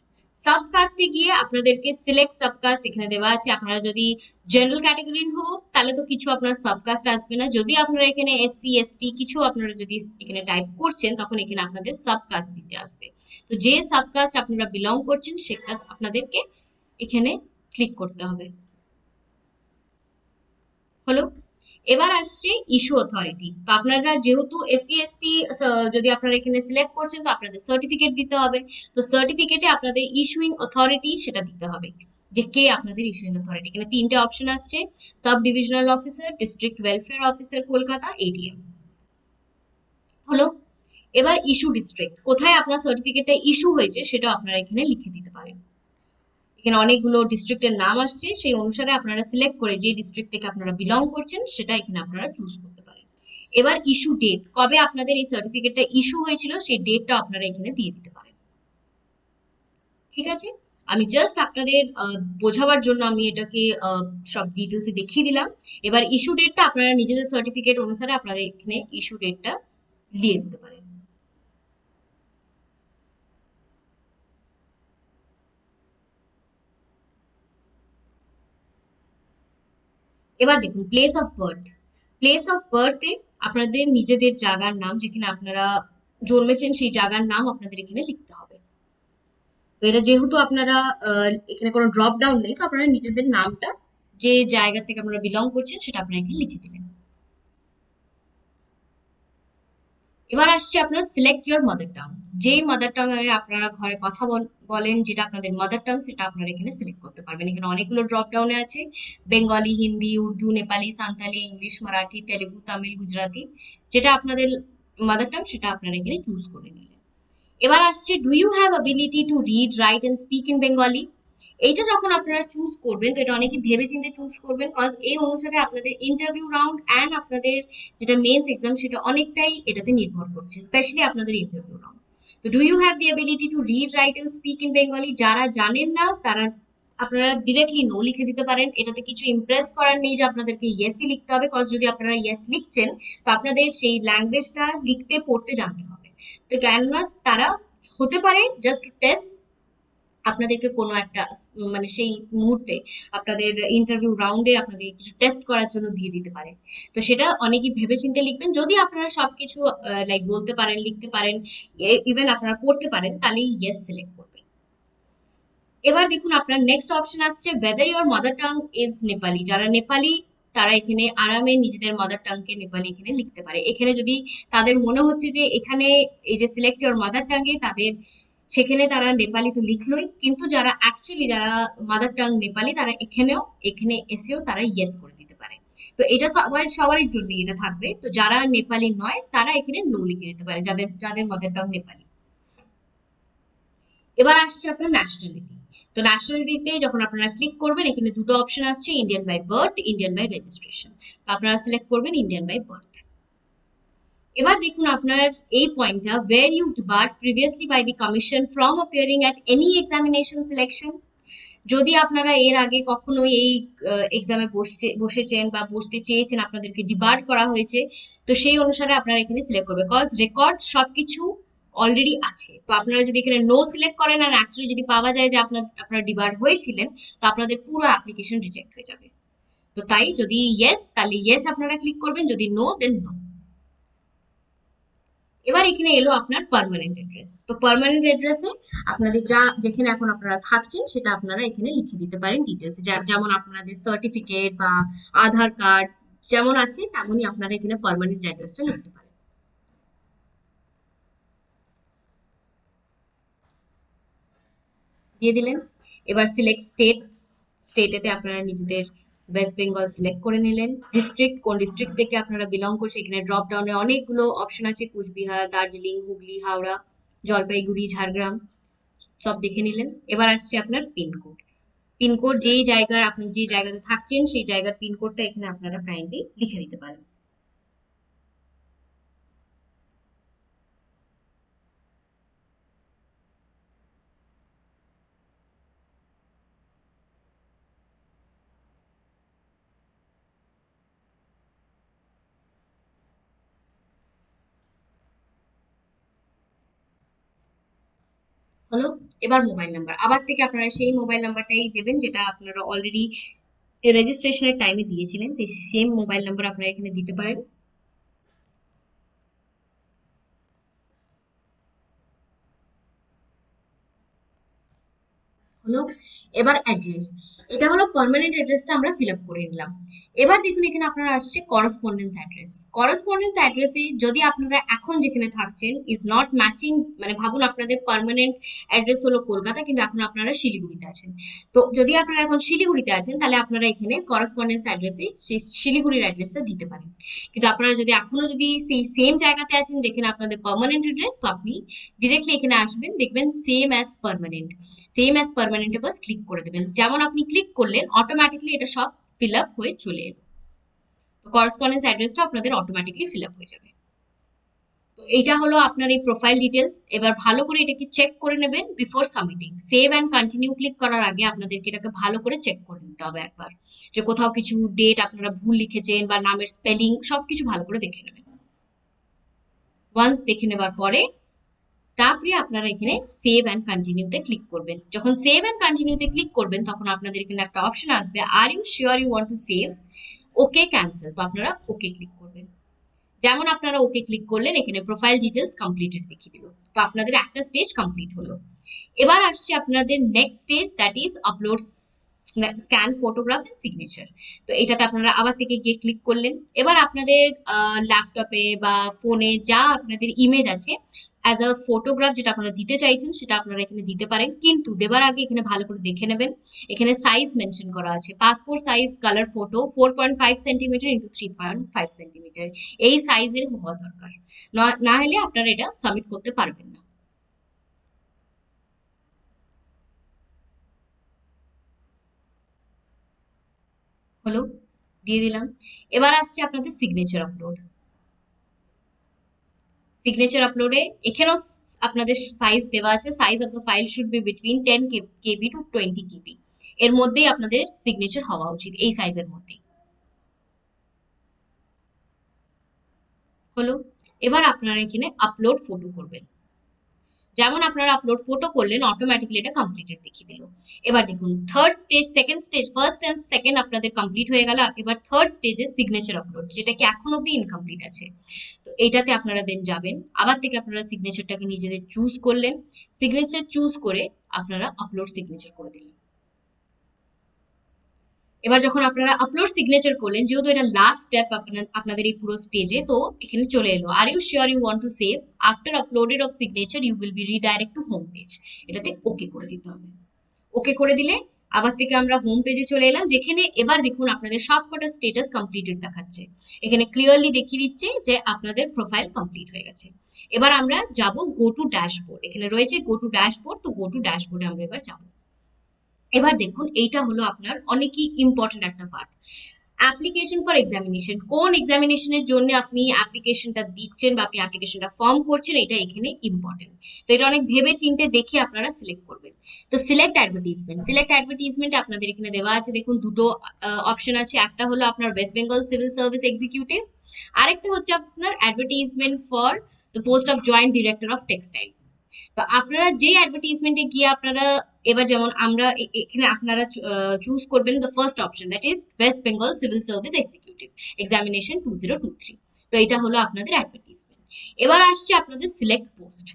সাবকাস্টে গিয়ে আপনাদেরকে সিলেক্ট সাবকাস্ট এখানে দেওয়া আছে। আপনারা যদি জেনারেল ক্যাটাগরির হোক তাহলে তো কিছু আপনার সাবকাস্ট আসবে না। যদি আপনারা এখানে এসসি, এসটি কিছু আপনারা যদি এখানে টাইপ করছেন তখন এখানে আপনাদের সাবকাস্ট দিতে আসবে। তো যে সাবকাস্ট আপনারা বিলং করছেন সেটা আপনাদেরকে এখানে ক্লিক করতে হবে। হলো, এবার আসছে ইস্যু অথরিটি। তো আপনারা যেহেতু এসসি এসটি যদি আপনারা এখানে সিলেক্ট করছেন তো আপনাদের সার্টিফিকেট দিতে হবে। তো সার্টিফিকেটে আপনাদের ইস্যুইং অথরিটি সেটা দিতে হবে, যে কে আপনাদের ইস্যুইং অথরিটি। এখানে তিনটে অপশন আসছে, sub divisional officer, district welfare officer Kolkata, ADM. হলো, এবার ইস্যু ডিস্ট্রিক্ট, কোথায় আপনার সার্টিফিকেটটা ইস্যু হয়েছে সেটা আপনারা এখানে লিখে দিতে পারেন। এখানে অনেকগুলো ডিস্ট্রিক্টের নাম আসছে, সেই অনুসারে আপনারা সিলেক্ট করে যে ডিস্ট্রিক্ট থেকে আপনারা বিলং করছেন সেটা এখানে আপনারা চুজ করতে পারেন। এবার ইস্যু ডেট, কবে আপনাদের এই সার্টিফিকেটটা ইস্যু হয়েছিল সেই ডেটটা আপনারা এখানে দিয়ে দিতে পারেন। ঠিক আছে, আমি জাস্ট আপনাদের বোঝাবার জন্য আমি এটাকে সব ডিটেলসে দেখিয়ে দিলাম। এবার ইস্যু ডেটটা আপনারা নিজেদের সার্টিফিকেট অনুসারে আপনারা এখানে ইস্যু ডেটটা দিয়ে দিতে পারেন। এবার দেখুন place of birth. Place of বার্থে আপনাদের নিজেদের জায়গার নাম, যেখানে আপনারা জন্মেছেন সেই জায়গার নাম আপনাদের এখানে লিখতে হবে। তো এটা যেহেতু আপনারা এখানে কোনো ড্রপ ডাউন নেই তো আপনারা নিজেদের নামটা যে জায়গা থেকে আপনারা বিলং করছেন সেটা আপনারা এখানে লিখে দিলেন। এবার আসছে আপনার সিলেক্ট ইউর মাদার টাং। যেই মাদার টাং এ আপনারা ঘরে কথা বলেন, যেটা আপনাদের মাদার টাং সেটা আপনারা এখানে সিলেক্ট করতে পারবেন। এখানে অনেকগুলো ড্রপ ডাউনে আছে, বেঙ্গলি, হিন্দি, উর্দু, নেপালি, সাঁওতালি, ইংলিশ, মারাঠি, তেলেগু, তামিল, গুজরাটি। যেটা আপনাদের মাদার টাং সেটা আপনারা এখানে চুজ করে নিলেন। এবার আসছে do you have ability to read, write and speak in Bengali. এইটা যখন আপনারা চুজ করবেন তো এটা অনেকে ভেবে চিন্তে চুজ করবেন, কজ এই অনুসারে আপনাদের ইন্টারভিউ রাউন্ড অ্যান্ড আপনাদের যেটা মেন্স এক্সাম সেটা অনেকটাই এটাতে নির্ভর করছে, স্পেশালি আপনাদের ইন্টারভিউ রাউন্ড। তো do you have the ability to read, write and speak in Bengali, যারা জানেন না তারা আপনারা ডিরেক্টলি নো লিখে দিতে পারেন। এটাতে কিছু ইমপ্রেস করার নেই যে আপনাদেরকে ইয়েসই লিখতে হবে, কজ যদি আপনারা ইয়েস লিখছেন তো আপনাদের সেই ল্যাঙ্গুয়েজটা লিখতে পড়তে জানতে হবে। তো কেননা তারা হতে পারে জাস্ট টেস্ট আপনাদেরকে কোনো একটা মানে সেই মুহূর্তে আপনাদের ইন্টারভিউ রাউন্ডে আপনাদের কিছু টেস্ট করার জন্য দিয়ে দিতে পারে। তো সেটা অনেকেই ভেবেচিন্তে লিখবেন। যদি আপনারা সবকিছু লাইক বলতে পারেন, লিখতে পারেন, ইভেন আপনারা পড়তে পারেন, তাহলে ইয়েস সিলেক্ট করবেন। এবার দেখুন আপনার নেক্সট অপশন আসছে whether your mother tongue is Nepali. যারা নেপালি তারা এখানে আরামে নিজেদের মাদার টাংকে নেপালি এখানে লিখতে পারে। এখানে যদি তাদের মনে হচ্ছে যে এখানে এই যে সিলেক্ট ইওর মাদার টাঙ্গে তাদের সেখানে তারা নেপালি তো লিখলোই, কিন্তু যারা অ্যাকচুয়ালি যারা মাদার টাং নেপালি তারা এখানে এসেও তারা ইয়েস করে দিতে পারে। তো এটা সবারই জন্য এটা থাকবে। তো যারা নেপালি নয় তারা এখানে নো লিখে দিতে পারে, যাদের যাদের মাদার টাং নেপালি। এবার আসছে আপনার ন্যাশনালিটি। তো ন্যাশনালিটিতে যখন আপনারা ক্লিক করবেন এখানে দুটো অপশন আসছে, Indian by birth, Indian by registration. তো আপনারা সিলেক্ট করবেন ইন্ডিয়ান বাই বার্থ। এবার দেখুন আপনার এই পয়েন্টটা, where you debarred previously by the commission from appearing at any examination selection. যদি আপনারা এর আগে কখনো এই এক্সামে বসেছেন বা বসতে চেয়েছেন, আপনাদেরকে ডিবার্ড করা হয়েছে, তো সেই অনুসারে আপনারা এখানে সিলেক্ট করবে, কজ রেকর্ড সবকিছু অলরেডি আছে। তো আপনারা যদি এখানে নো সিলেক্ট করেন আর অ্যাকচুয়ালি যদি পাওয়া যায় যে আপনারা ডিবার্ড হয়েছিলেন তো আপনাদের পুরো অ্যাপ্লিকেশন রিজেক্ট হয়ে যাবে। তো তাই যদি ইয়েস তাহলে ইয়েস আপনারা ক্লিক করবেন, যদি নো দেন নো। এবার এখানে এলো আপনার পার্মানেন্ট অ্যাড্রেস। তো পার্মানেন্ট অ্যাড্রেসে আপনাদের যা যেখানে এখন আপনারা থাকছেন সেটা আপনারা এখানে লিখে দিতে পারেন ডিটেলস, যেমন আপনাদের সার্টিফিকেট বা আধার কার্ড যেমন আছে তেমনই আপনারা এখানে পার্মানেন্ট অ্যাড্রেসটা লিখতে পারেন। দিয়ে দিলেন। এবার সিলেক্ট স্টেট, স্টেটেতে আপনারা নিজেদের ওয়েস্ট বেঙ্গল সিলেক্ট করে নিলেন। ডিস্ট্রিক্ট, কোন ডিস্ট্রিক্ট থেকে আপনারা বিলং করছে, এখানে ড্রপ ডাউনে অনেকগুলো অপশন আছে, কুচবিহার, দার্জিলিং, হুগলি, হাওড়া, জলপাইগুড়ি, ঝাড়গ্রাম, সব দেখে নিলেন। এবার আসছে আপনার পিনকোড। পিনকোড যেই জায়গার আপনি যে জায়গাতে থাকছেন সেই জায়গার পিনকোডটা এখানে আপনারা কাইন্ডলি লিখে দিতে পারেন। হলো। এবার মোবাইল নাম্বার, আবার থেকে আপনারা সেই মোবাইল নাম্বারটাই দেবেন যেটা আপনারা অলরেডি রেজিস্ট্রেশনের টাইমে দিয়েছিলেন, সেই সেম মোবাইল নাম্বার আপনারা এখানে দিতে পারেন। হলো। এবার অ্যাড্রেস, এটা হলো পার্মানেন্ট অ্যাড্রেসটা আমরা ফিল আপ করে নিলাম। এবার দেখুন এখানে আপনারা আসছে করসপন্ডেন্স অ্যাড্রেস। করসপন্ডেন্স অ্যাড্রেসে যদি আপনারা এখন যেখানে থাকছেন ইজ নট ম্যাচিং, মানে ভাবুন আপনাদের পার্মানেন্ট অ্যাড্রেস হলো কলকাতা কিন্তু এখন আপনারা শিলিগুড়িতে আছেন, তো যদি আপনারা এখন শিলিগুড়িতে আছেন তাহলে আপনারা এখানে করসপন্ডেন্স অ্যাড্রেসে সেই শিলিগুড়ির অ্যাড্রেসটা দিতে পারেন। কিন্তু আপনারা যদি এখনো যদি সেই সেম জায়গাতে আছেন যেখানে আপনাদের পার্মানেন্ট অ্যাড্রেস, তো আপনি ডিরেক্টলি এখানে আসবেন, দেখবেন same as permanent, same as পার্মানেন্টে বাস ক্লিক করে দেবেন। যেমন আপনি ক্লিক করলেন অটোমেটিকলি এটা সব ফিল আপ হয়ে চলে এলো, তো করসপন্ডেন্স অ্যাড্রেসটা আপনাদের অটোমেটিকলি ফিল আপ হয়ে যাবে। তো এইটা হলো আপনার এই প্রোফাইল ডিটেলস। এবার ভালো করে এটাকে চেক করে নেবেন before submitting. Save and continue click করার আগে আপনাদেরকে এটাকে ভালো করে চেক করে নিতে হবে একবার, যে কোথাও কিছু ডেট আপনারা ভুল লিখেছেন বা নামের স্পেলিং সবকিছু ভালো করে দেখে নেবেন। ওয়ান্স দেখে নেবার পরে তারপরে আপনারা এখানে সেভ অ্যান্ড কন্টিনিউতে ক্লিক করবেন। যখন সেভ অ্যান্ড কন্টিনিউতে ক্লিক করবেন তখন আপনাদের এখানে একটা অপশন আসবে, are you sure you want to save, okay cancel, তো আপনারা ওকে ক্লিক করবেন। যেমন আপনারা ওকে ক্লিক করলেন এখানে প্রোফাইল ডিটেলস কমপ্লিটেড দেখিয়ে দিল, তো আপনাদের একটা স্টেজ কমপ্লিট হলো। এবার আসছে আপনাদের next stage, that is upload scan photograph and signature. তো এটাতে আপনারা আবার থেকে গিয়ে ক্লিক করলেন। এবার আপনাদের ল্যাপটপে বা ফোনে যা আপনাদের ইমেজ আছে অ্যাজ আ ফটোগ্রাফ যেটা আপনারা দিতে চাইছেন সেটা আপনারা এখানে দিতে পারেন, কিন্তু দেবার আগে এখানে ভালো করে দেখে নেবেন এখানে সাইজ মেনশন করা আছে, passport size colour photo 4.5 centimetre into 3.5 centimetre, এই সাইজের হওয়া দরকার, না হলে আপনারা এটা সাবমিট করতে পারবেন না। হলো, দিয়ে দিলাম। এবার আসছে আপনাদের সিগনেচার আপলোড। সিগনেচার আপলোডে এখানেও আপনাদের সাইজ দেওয়া আছে, size of the file should be between 10 KB to 20 KB, এর মধ্যেই আপনাদের সিগনেচার হওয়া উচিত, এই সাইজের মধ্যেই। হলো। এবার আপনারা এখানে আপলোড ফটো করবেন। যেমন আপনারা আপলোড ফটো করলেন অটোমেটিকলি এটা কমপ্লিটেড দেখিয়ে দিল। এবার দেখুন third stage, second stage, first and second আপনাদের কমপ্লিট হয়ে গেল। এবার থার্ড স্টেজে সিগনেচার আপলোড, যেটা কি এখন অব্দি ইনকমপ্লিট আছে, তো এইটাতে আপনারা দেন যাবেন। আবার থেকে আপনারা সিগনেচারটাকে নিজেদের চুজ করলেন, সিগনেচার চুজ করে আপনারা আপলোড সিগনেচার করে দিলেন। এবার যখন আপনারা আপলোড সিগনেচার করলেন, যেহেতু এটা লাস্ট স্টেপ আপনাদের এই পুরো স্টেজে, তো এখানে চলে এলো are you sure you want to save, after uploaded of signature you will be redirect to home page, এটাতে ওকে করে দিতে হবে। ওকে করে দিলে আবার থেকে আমরা হোম পেজে চলে এলাম, যেখানে এবার দেখুন আপনাদের সবকটা স্টেটাস কমপ্লিটেড দেখাচ্ছে, এখানে ক্লিয়ারলি দেখিয়ে দিচ্ছে যে আপনাদের প্রোফাইল কমপ্লিট হয়ে গেছে। এবার আমরা যাব গো টু ড্যাশবোর্ড, এখানে রয়েছে গো টু ড্যাশবোর্ড, তো গো টু ড্যাশবোর্ডে আমরা এবার যাবো। এবার দেখুন এইটা হলো আপনার অনেকই ইম্পর্টেন্ট একটা পার্ট, অ্যাপ্লিকেশন ফর এক্সামিনেশন। কোন এক্সামিনেশনের জন্য আপনি অ্যাপ্লিকেশনটা দিচ্ছেন বা আপনি অ্যাপ্লিকেশনটা ফর্ম করছেন, এটা এখানে ইম্পর্টেন্ট। তো এটা অনেক ভেবে চিন্তে দেখে আপনারা সিলেক্ট করবেন। তো সিলেক্ট অ্যাডভার্টিজমেন্ট, সিলেক্ট অ্যাডভার্টিজমেন্ট আপনাদের এখানে দেওয়া আছে, দেখুন দুটো অপশন আছে, একটা হলো আপনার West Bengal civil service executive, আরেকটা হচ্ছে আপনার advertisement for the post of joint director of textile. তো আপনারা যে অ্যাডভার্টিজমেন্টে গিয়ে আপনারা এবার যেমন আমরা এখানে আপনারা চুজ করবেন the first option, that is West Bengal civil service executive examination 2023। তো এটা হলো আপনাদের অ্যাডভার্টিজমেন্ট। এবার আসছে আপনাদের সিলেক্ট পোস্ট।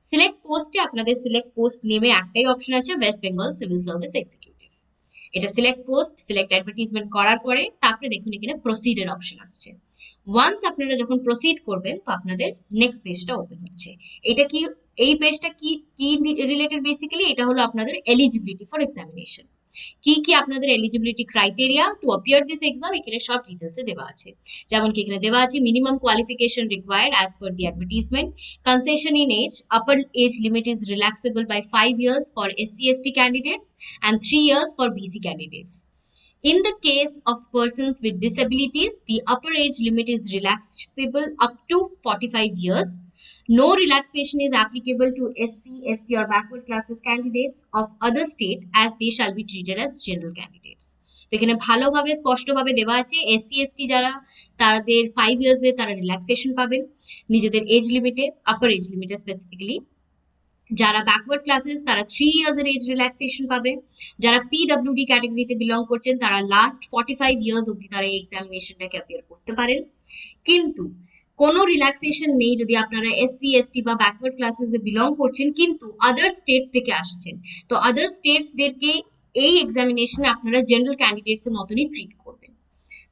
সিলেক্ট পোস্টে আপনাদের সিলেক্ট পোস্ট নেমে একটাই অপশন আছে, West Bengal civil service executive. এটা সিলেক্ট পোস্ট, সিলেক্ট অ্যাডভার্টিজমেন্ট করার পরে তারপরে দেখুন এখানে প্রসিডের অপশন আসছে। ওয়ান্স আপনারা যখন প্রসিড করবেন তো আপনাদের নেক্সট পেজটা ওপেন হচ্ছে। এটা কি, এই পেজটা কি কি রিলেটেড? বেসিক্যালি এটা হলো আপনাদের এলিজিবিলিটি ফর এক্সামিনেশন। কি কি আপনাদের eligibility criteria to appear this exam, এখানে সব ডিটেলসে দেওয়া আছে। যেমন কি এখানে দেওয়া আছে minimum qualification required as per the advertisement, concession in age, upper age limit is relaxable by 5 years for SC/ST candidates and 3 years for BC candidates. In the case of persons with disabilities, the upper age limit is relaxable up to 45 years. No relaxation is applicable to SC, ST or backward classes candidates of other state as they shall be treated as general candidates. তো এখানে ভালোভাবে স্পষ্টভাবে দেওয়া আছে SC/ST যারা তাদের 5 years এ তারা relaxation পাবেন নিজেদের এজ লিমিটে, আপার এজ লিমিটে স্পেসিফিক্যালি। যারা ব্যাকওয়ার্ড ক্লাসেস তারা 3 years এর এজ রিল্যাক্সেশন পাবে। যারা PWD ক্যাটাগরিতে বিলং করছেন তারা লাস্ট 45 years অবধি তারা এই এক্সামিনেশনটাকে অ্যাপিয়ার করতে পারেন। কিন্তু কোনো রিল্যাক্সেশন নেই যদি আপনারা SC/ST বা ব্যাকওয়ার্ড ক্লাসেসে বিলং করছেন কিন্তু আদার স্টেট থেকে আসছেন। তো আদার স্টেটসদেরকে এই এক্সামিনেশনে আপনারা জেনারেল ক্যান্ডিডেটসের মতনই ট্রিট করবেন।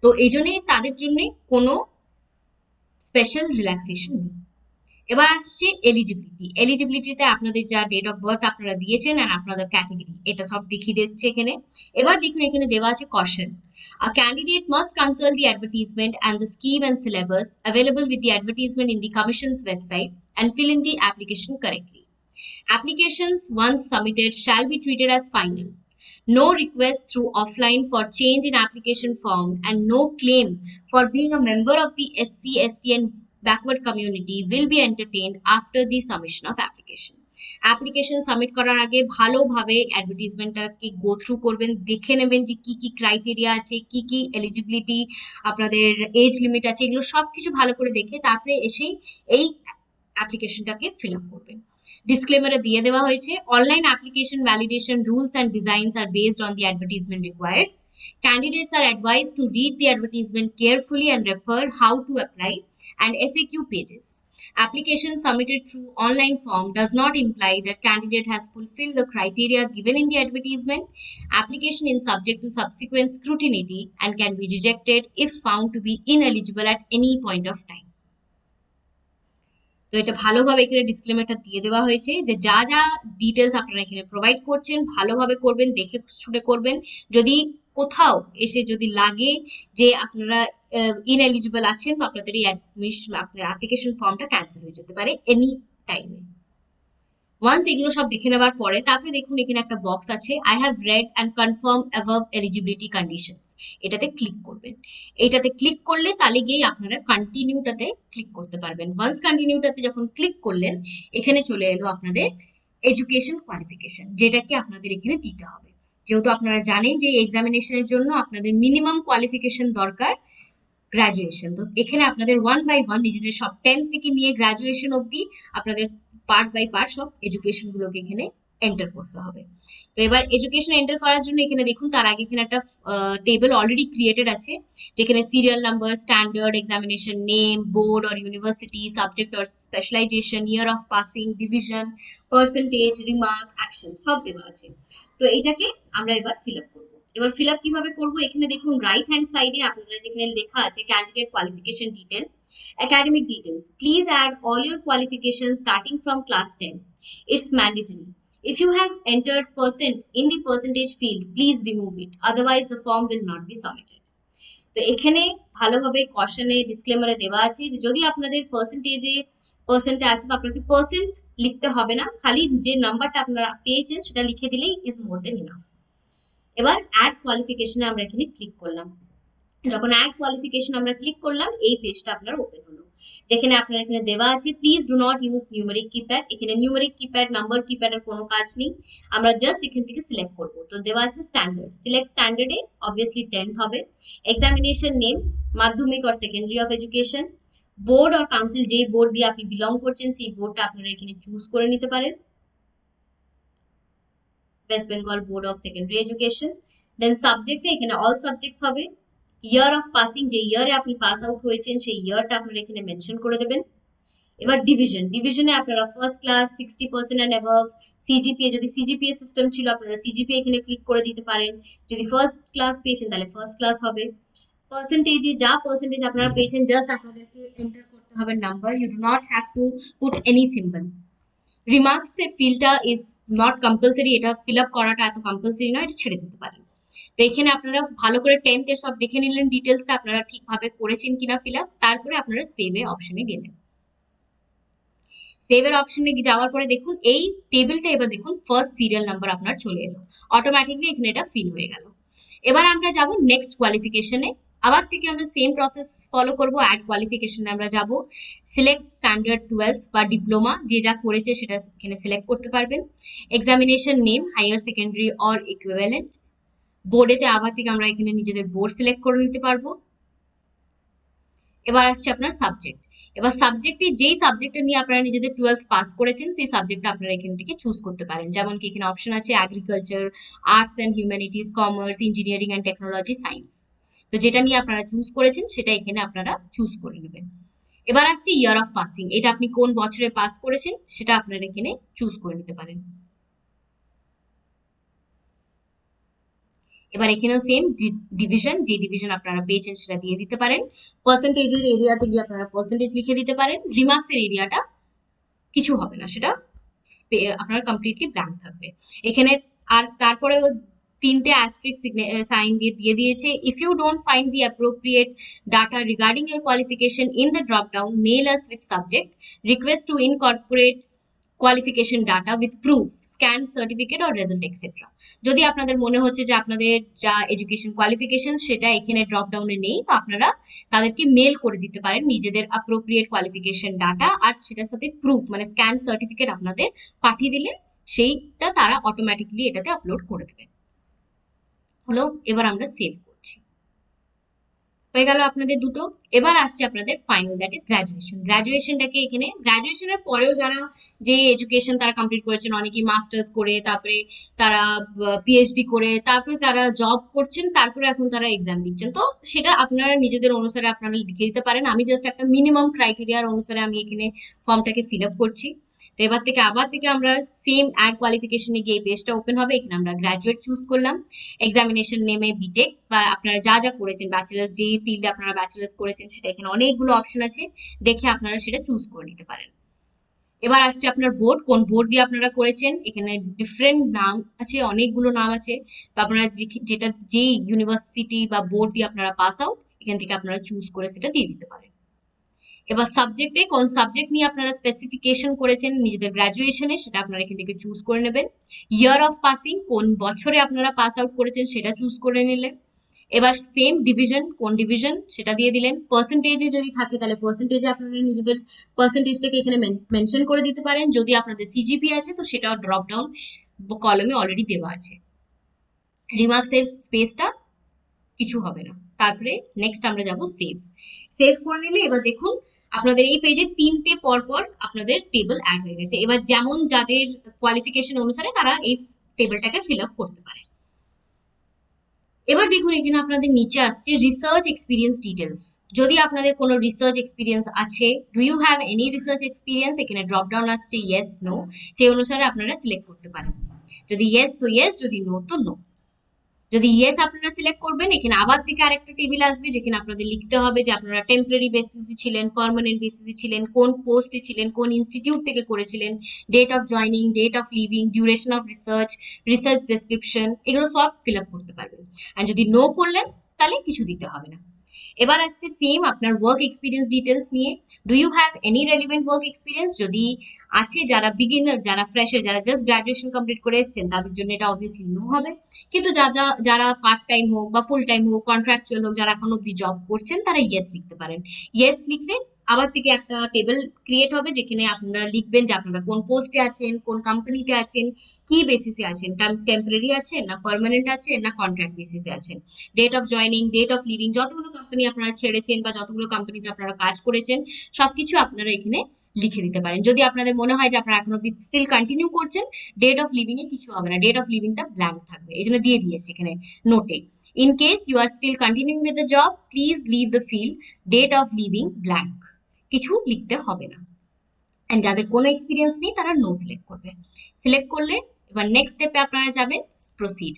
তো এই জন্যই তাদের জন্য কোনো স্পেশাল রিল্যাক্সেশন নেই। এবার আসছে এলিজিবিলিটি। এলিজিবিলিটিতে আপনাদের যা ডেট অফ বার্থ আপনারা দিয়েছেন আর আপনাদের ক্যাটাগরি এটা সব দেখিয়ে দিচ্ছে এখানে। এবার দেখুন এখানে দেওয়া আছে caution. A candidate must consult the advertisement and the scheme and syllabus available with the advertisement in the Commission's website and fill in the application correctly. Applications once submitted shall be treated as final. No request through offline for change in application form and no claim for being a member of the SC/ST and backward community will be entertained after the submission of application. Application submit করার আগে ভালোভাবে অ্যাডভার্টিজমেন্টটাকে go through করবেন, দেখে নেবেন যে কি কি criteria আছে, কি কি এলিজিবিলিটি আপনাদের এজ লিমিট আছে, এগুলো সব কিছু ভালো করে দেখে তারপরে এসেই এই অ্যাপ্লিকেশনটাকে ফিল আপ করবেন। ডিসক্লেমারে দিয়ে দেওয়া হয়েছে online application validation rules and designs are based on the advertisement required. Candidates are advised to read the advertisement carefully and refer how to apply and FAQ pages. Application submitted through online form does not imply that candidate has fulfilled the criteria given in the advertisement. Application is subject to subsequent scrutiny and can be rejected if found to be ineligible at any point of time. তো এটা ভালোভাবে এখানে ডিসক্লেমারটা দিয়ে দেওয়া হয়েছে যে যা যা ডিটেলস আপনারা এখানে প্রোভাইড করছেন ভালোভাবে করবেন, দেখে শুনে করবেন। যদি কোথাও এসে যদি লাগে যে আপনারা ইনএলিজিবল আছেন তো আপনাদের এই আপনার অ্যাপ্লিকেশন ফর্মটা ক্যান্সেল হয়ে যেতে পারে এনি টাইমে। ওয়ান্স এগুলো সব দেখে নেওয়ার পরে তারপরে দেখুন এখানে একটা বক্স আছে I have read and confirm above eligibility condition, এটাতে ক্লিক করবেন। এটাতে ক্লিক করলে তাহলে গিয়ে আপনারা কন্টিনিউটাতে ক্লিক করতে পারবেন। ওয়ান্স কন্টিনিউটাতে যখন ক্লিক করলেন এখানে চলে এলো আপনাদের এডুকেশন কোয়ালিফিকেশন, যেটাকে আপনাদের এখানে দিতে হবে। যেহেতু আপনারা জানেন যে এক্সামিনেশনের জন্য আপনাদের মিনিমাম কোয়ালিফিকেশন দরকার গ্রাজুয়েশন। তো এখানে আপনাদের 1 by 1 নিজেদের সব 10 থেকে নিয়ে গ্রাজুয়েশন অবধি আপনাদের পার্ট বাই পার্ট সব এডুকেশন গুলোকে এখানে এন্টার করতে হবে। তো এবার এডুকেশন এন্টার করার জন্য এখানে দেখুন তার আগে এখানে একটা টেবিল অলরেডি ক্রিয়েটেড আছে যেখানে serial number, standard, examination name, board or university, subject or specialisation, year of passing, division, percentage, remark, action সব দেওয়া আছে। তো এটাকে আমরা এবার ফিল আপ করবো। এবার ফিল আপ কিভাবে করবো, এখানে দেখুন রাইট হ্যান্ড সাইডে আপনারা যেখানে লেখা আছে candidate qualification detail, academic details. Please add all your qualifications starting from class 10. It's mandatory. If you have entered percent in the percentage field, please remove it. Otherwise, the form will not be submitted. তো এখানে ভালোভাবে কশনে ডিসক্লেমারে দেওয়া আছে যে যদি আপনাদের পার্সেন্টে আছে তো আপনাকে পার্সেন্ট লিখতে হবে না, খালি যে নাম্বারটা আপনারা পেয়েছেন সেটা লিখে দিলেই ইজ মোর দেন ইনাফ। এবার অ্যাড কোয়ালিফিকেশনে আমরা এখানে ক্লিক করলাম। যখন অ্যাড কোয়ালিফিকেশন আমরা ক্লিক করলাম এই পেজটা আপনার ওপেন হলো, যেখানে আপনার এখানে দেওয়া আছে please do not use numeric keypad. এখানে নিউমেরিক কিপ্যাড, নাম্বার কিপ্যাডের কোনো কাজ নেই, আমরা জাস্ট এখান থেকে সিলেক্ট করব। তো দেওয়া আছে স্ট্যান্ডার্ড, সিলেক্ট স্ট্যান্ডার্ডে অবভিয়াসলি 10th হবে। এক্সামিনেশন নেম মাধ্যমিক or secondary of education, board or council যে বোর্ড দিয়ে আপনি বিলং করছেন সেই বোর্ডটা আপনারা এখানে চুজ করে নিতে পারেন। West Bengal board of secondary education. Then সাবজেক্টে এখানে অল সাবজেক্টস হবে। ইয়ার অফ পাসিং, যে ইয়ারে আপনি পাস আউট হয়েছেন সেই ইয়ারটা আপনারা এখানে মেনশন করে দেবেন। এবার ডিভিশনে আপনারা first class 60% and above, CGPA যদি সিজিপিএ সিস্টেম ছিল আপনারা সিজিপিএ এখানে ক্লিক করে দিতে পারেন। যদি ফার্স্ট ক্লাস পেয়েছেন তাহলে ফার্স্ট ক্লাস হবে। পার্সেন্টেজে যা পার্সেন্টেজ আপনারা পেয়েছেন জাস্ট আপনাদেরকে এন্টার করতে হবে number, you do not have to put any symbol. Remarks এর ফিল্ডটা ইজ নট কম্পালসারি, এটা ফিল আপ করাটা এত কম্পালসারি নয়, এটা ছেড়ে দিতে পারেন। তো এখানে আপনারা ভালো করে 10th এর সব দেখে নিলেন ডিটেলসটা আপনারা ঠিকভাবে করেছেন কিনা ফিল আপ, তারপরে আপনারা সেভে অপশনে গেলেন। সেভের অপশনে যাওয়ার পরে দেখুন এই টেবিলটা, এবার দেখুন ফার্স্ট সিরিয়াল নাম্বার আপনার চলে এলো, অটোমেটিকলি এখানে এটা ফিল হয়ে গেল। এবার আমরা যাব নেক্সট কোয়ালিফিকেশনে। আবার থেকে আমরা সেম প্রসেস ফলো করব। অ্যাড কোয়ালিফিকেশনে আমরা যাব, সিলেক্ট স্ট্যান্ডার্ড 12 বা ডিপ্লোমা, যে যা করেছে সেটা এখানে সিলেক্ট করতে পারবেন। Examination name higher secondary or equivalent. বোর্ডেতে আবার থেকে আমরা এখানে নিজেদের বোর্ড সিলেক্ট করে নিতে পারবো। এবার আসছে আপনার সাবজেক্ট। এবার সাবজেক্টে যেই সাবজেক্টটা নিয়ে আপনারা নিজেদের 12 পাস করেছেন সেই সাবজেক্টটা আপনারা এখান থেকে চুজ করতে পারেন। যেমন কি এখানে অপশন আছে agriculture, arts and humanities, commerce, engineering and technology, science. তো যেটা নিয়ে আপনারা চুজ করেছেন সেটা এখানে আপনারা চুজ করে নেবেন। এবার আসছে ইয়ার অফ পাসিং, এটা আপনি কোন বছরে পাস করেছেন সেটা আপনারা এখানে চুজ করে নিতে পারেন। এবার এখানেও সেম ডিভিশন, যে ডিভিশন আপনারা পেয়েছেন সেটা দিয়ে দিতে পারেন। পার্সেন্টেজের এরিয়াতে গিয়ে আপনারা পার্সেন্টেজ লিখে দিতে পারেন। রিমার্কসের এরিয়াটা কিছু হবে না, সেটা আপনার কমপ্লিটলি ব্ল্যাঙ্ক থাকবে এখানে। আর তারপরে তিনটে অ্যাস্ট্রিক সাইন দিয়ে দিয়েছে, if you don't find the appropriate data regarding your qualification in the drop down, mail us with subject request to incorporate qualification data with proof, scan certificate or result etcetera. যদি আপনাদের মনে হচ্ছে যে আপনাদের যা education qualification সেটা এখানে drop ডাউনে নেই, তো আপনারা তাদেরকে মেল করে দিতে পারেন নিজেদের অ্যাপ্রোপ্রিয়েট কোয়ালিফিকেশন ডাটা, আর সেটার সাথে প্রুফ মানে স্ক্যান সার্টিফিকেট আপনাদের পাঠিয়ে দিলে সেইটা তারা অটোমেটিকলি এটাতে আপলোড করে দেবেন। হলো, এবার আমরা সেভ করছি। হয়ে গেল আপনাদের দুটো। এবার আসছে আপনাদের ফাইনাল, দ্যাট ইজ গ্রাজুয়েশন। গ্রাজুয়েশনটাকে এখানে, গ্রাজুয়েশনের পরেও যারা যে এডুকেশন তারা কমপ্লিট করেছেন, অনেকেই মাস্টার্স করে তারপরে তারা পিএইচডি করে তারপরে তারা জব করছেন, তারপরে এখন তারা এক্সাম দিচ্ছেন। তো সেটা আপনারা নিজেদের অনুসারে আপনারা লিখে দিতে পারেন। আমি জাস্ট একটা মিনিমাম ক্রাইটেরিয়ার অনুসারে আমি এখানে ফর্মটাকে ফিল আপ করছি। তো এবার থেকে আবার থেকে আমরা সেম অ্যাড কোয়ালিফিকেশনে গিয়ে পেজটা ওপেন হবে, এখানে আমরা গ্রাজুয়েট চুজ করলাম। এক্সামিনেশন নেমে বিটেক বা আপনারা যা যা করেছেন ব্যাচেলার্স, যে ফিল্ডে আপনারা ব্যাচেলার্স করেছেন সেটা এখানে অনেকগুলো অপশন আছে, দেখে আপনারা সেটা চুজ করে নিতে পারেন। এবার আসছে আপনার বোর্ড, কোন বোর্ড দিয়ে আপনারা করেছেন। এখানে ডিফারেন্ট নাম আছে, অনেকগুলো নাম আছে। তো আপনারা যেটা যে ইউনিভার্সিটি বা বোর্ড দিয়ে আপনারা পাস আউট, এখান থেকে আপনারা চুজ করে সেটা দিয়ে দিতে পারেন। এবার সাবজেক্টে কোন সাবজেক্ট নিয়ে আপনারা স্পেসিফিকেশন করেছেন নিজেদের গ্র্যাজুয়েশনে সেটা আপনারা এখান থেকে চুজ করে নেবেন। ইয়ার অফ পাসিং, কোন বছরে আপনারা পাস আউট করেছেন সেটা চুজ করে নিলেন। এবার সেম ডিভিশন, কোন ডিভিশন সেটা দিয়ে দিলেন। পার্সেন্টেজে যদি থাকে তাহলে পার্সেন্টেজে আপনারা নিজেদের পার্সেন্টেজটাকে এখানে মেনশন করে দিতে পারেন। যদি আপনাদের সিজিপি আছে তো সেটাও ড্রপ ডাউন কলমে অলরেডি দেওয়া আছে। রিমার্কসের স্পেসটা কিছু হবে না। তারপরে নেক্সট আমরা যাব সেভ। সেভ করে নিলে এবার দেখুন আপনাদের এই পেজে তিনটে পরপর আপনাদের টেবিল অ্যাড হয়ে গেছে। এবার যেমন যাদের কোয়ালিফিকেশন অনুসারে তারা এই টেবিলটাকে ফিল আপ করতে পারে। এবার দেখুন এখানে আপনাদের নিচে আসছে রিসার্চ এক্সপিরিয়েন্স ডিটেলস। যদি আপনাদের কোনো রিসার্চ এক্সপিরিয়েন্স আছে, do you have any research experience, এখানে ড্রপ ডাউন আসছে ইয়েস নো, সেই অনুসারে আপনারা সিলেক্ট করতে পারেন। যদি ইয়েস তো ইয়েস, যদি নো তো নো। যদি ইয়েস আপনারা সিলেক্ট করবেন, এখানে আবার থেকে আরেকটা টেবিল আসবে যেখানে আপনাদের লিখতে হবে যে আপনারা টেম্পোরারি বেসিসে ছিলেন, পার্মানেন্ট বেসিসে ছিলেন, কোন পোস্টে ছিলেন, কোন ইনস্টিটিউট থেকে করেছিলেন, date of joining, date of leaving, duration of research, research description, এগুলো সব ফিল আপ করতে পারবেন। আর যদি নো করলেন তাহলে কিছু দিতে হবে না। এবার আসছে সেম আপনার ওয়ার্ক এক্সপিরিয়েন্স ডিটেলস নিয়ে। Do you have any relevant work experience, যদি আছে, যারা বিগিনার, যারা ফ্রেশার, যারা জাস্ট গ্রাজুয়েশন কমপ্লিট করে এসেছেন তাদের জন্য এটা অবভিয়াসলি নো হবে। কিন্তু যারা যারা পার্ট টাইম হোক বা ফুল টাইম হোক, কন্ট্রাকচুয়াল হোক, যারা এখন অব্দি জব করছেন তারা ইয়েস লিখতে পারেন। ইয়েস লিখলে আবার থেকে একটা টেবিল ক্রিয়েট হবে যেখানে আপনারা লিখবেন যে আপনারা কোন পোস্টে আছেন, কোন কোম্পানিতে আছেন, কি বেসিসে আছেন, টেম্পোরারি আছেন না পার্মানেন্ট আছেন না কন্ট্রাক্ট বেসিসে আছেন, date of joining, date of leaving, যতগুলো কোম্পানি আপনারা ছেড়েছেন বা যতগুলো কোম্পানিতে আপনারা কাজ করেছেন সবকিছু আপনারা এখানে লিখে দিতে পারেন। যদি আপনাদের মনে হয় যে আপনারা এখন অব্দি স্টিল কন্টিনিউ করছেন, ডেট অফ লিভিং এ কিছু হবে না, ডেট অফ লিভিংটা ব্ল্যাঙ্ক থাকবে, এই জন্য দিয়ে দিয়েছি এখানে নোটে, in case you are still continuing with the job please leave the field date of leaving blank, কিছু লিখতে হবে না। অ্যান্ড যাদের কোনো এক্সপিরিয়েন্স নেই তারা নো সিলেক্ট করবে। সিলেক্ট করলে এবার নেক্সট স্টেপে আপনারা যাবেন প্রসিড।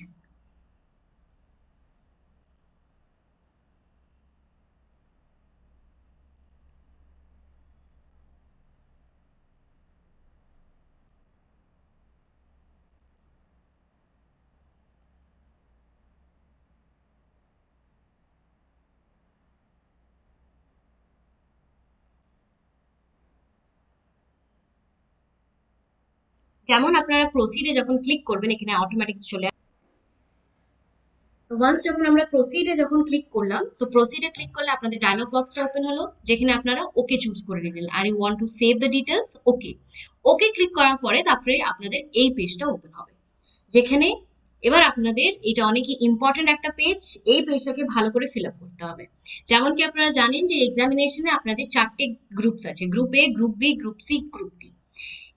যেমন আপনারা প্রসিডে যখন ক্লিক করবেন এখানে অটোমেটিক চলে, ওয়ান্স যখন আমরা প্রসিডে যখন ক্লিক করলাম, তো প্রসিডে ক্লিক করলে আপনাদের ডায়লগ বক্সটা ওপেন হলো, যেখানে আপনারা ওকে চুজ করে নিলেন, are you want to save the details, okay. Okay click করার পরে তারপরে আপনাদের এই পেজটা ওপেন হবে, যেখানে এবার আপনাদের এটা অনেক ইম্পর্টেন্ট একটা পেজ, এই পেজটাকে ভালো করে ফিল আপ করতে হবে। যেমন কি আপনারা জানেন যে এক্সামিনেশনে আপনাদের 4টে গ্রুপস আছে, group A, group B, group C, group D.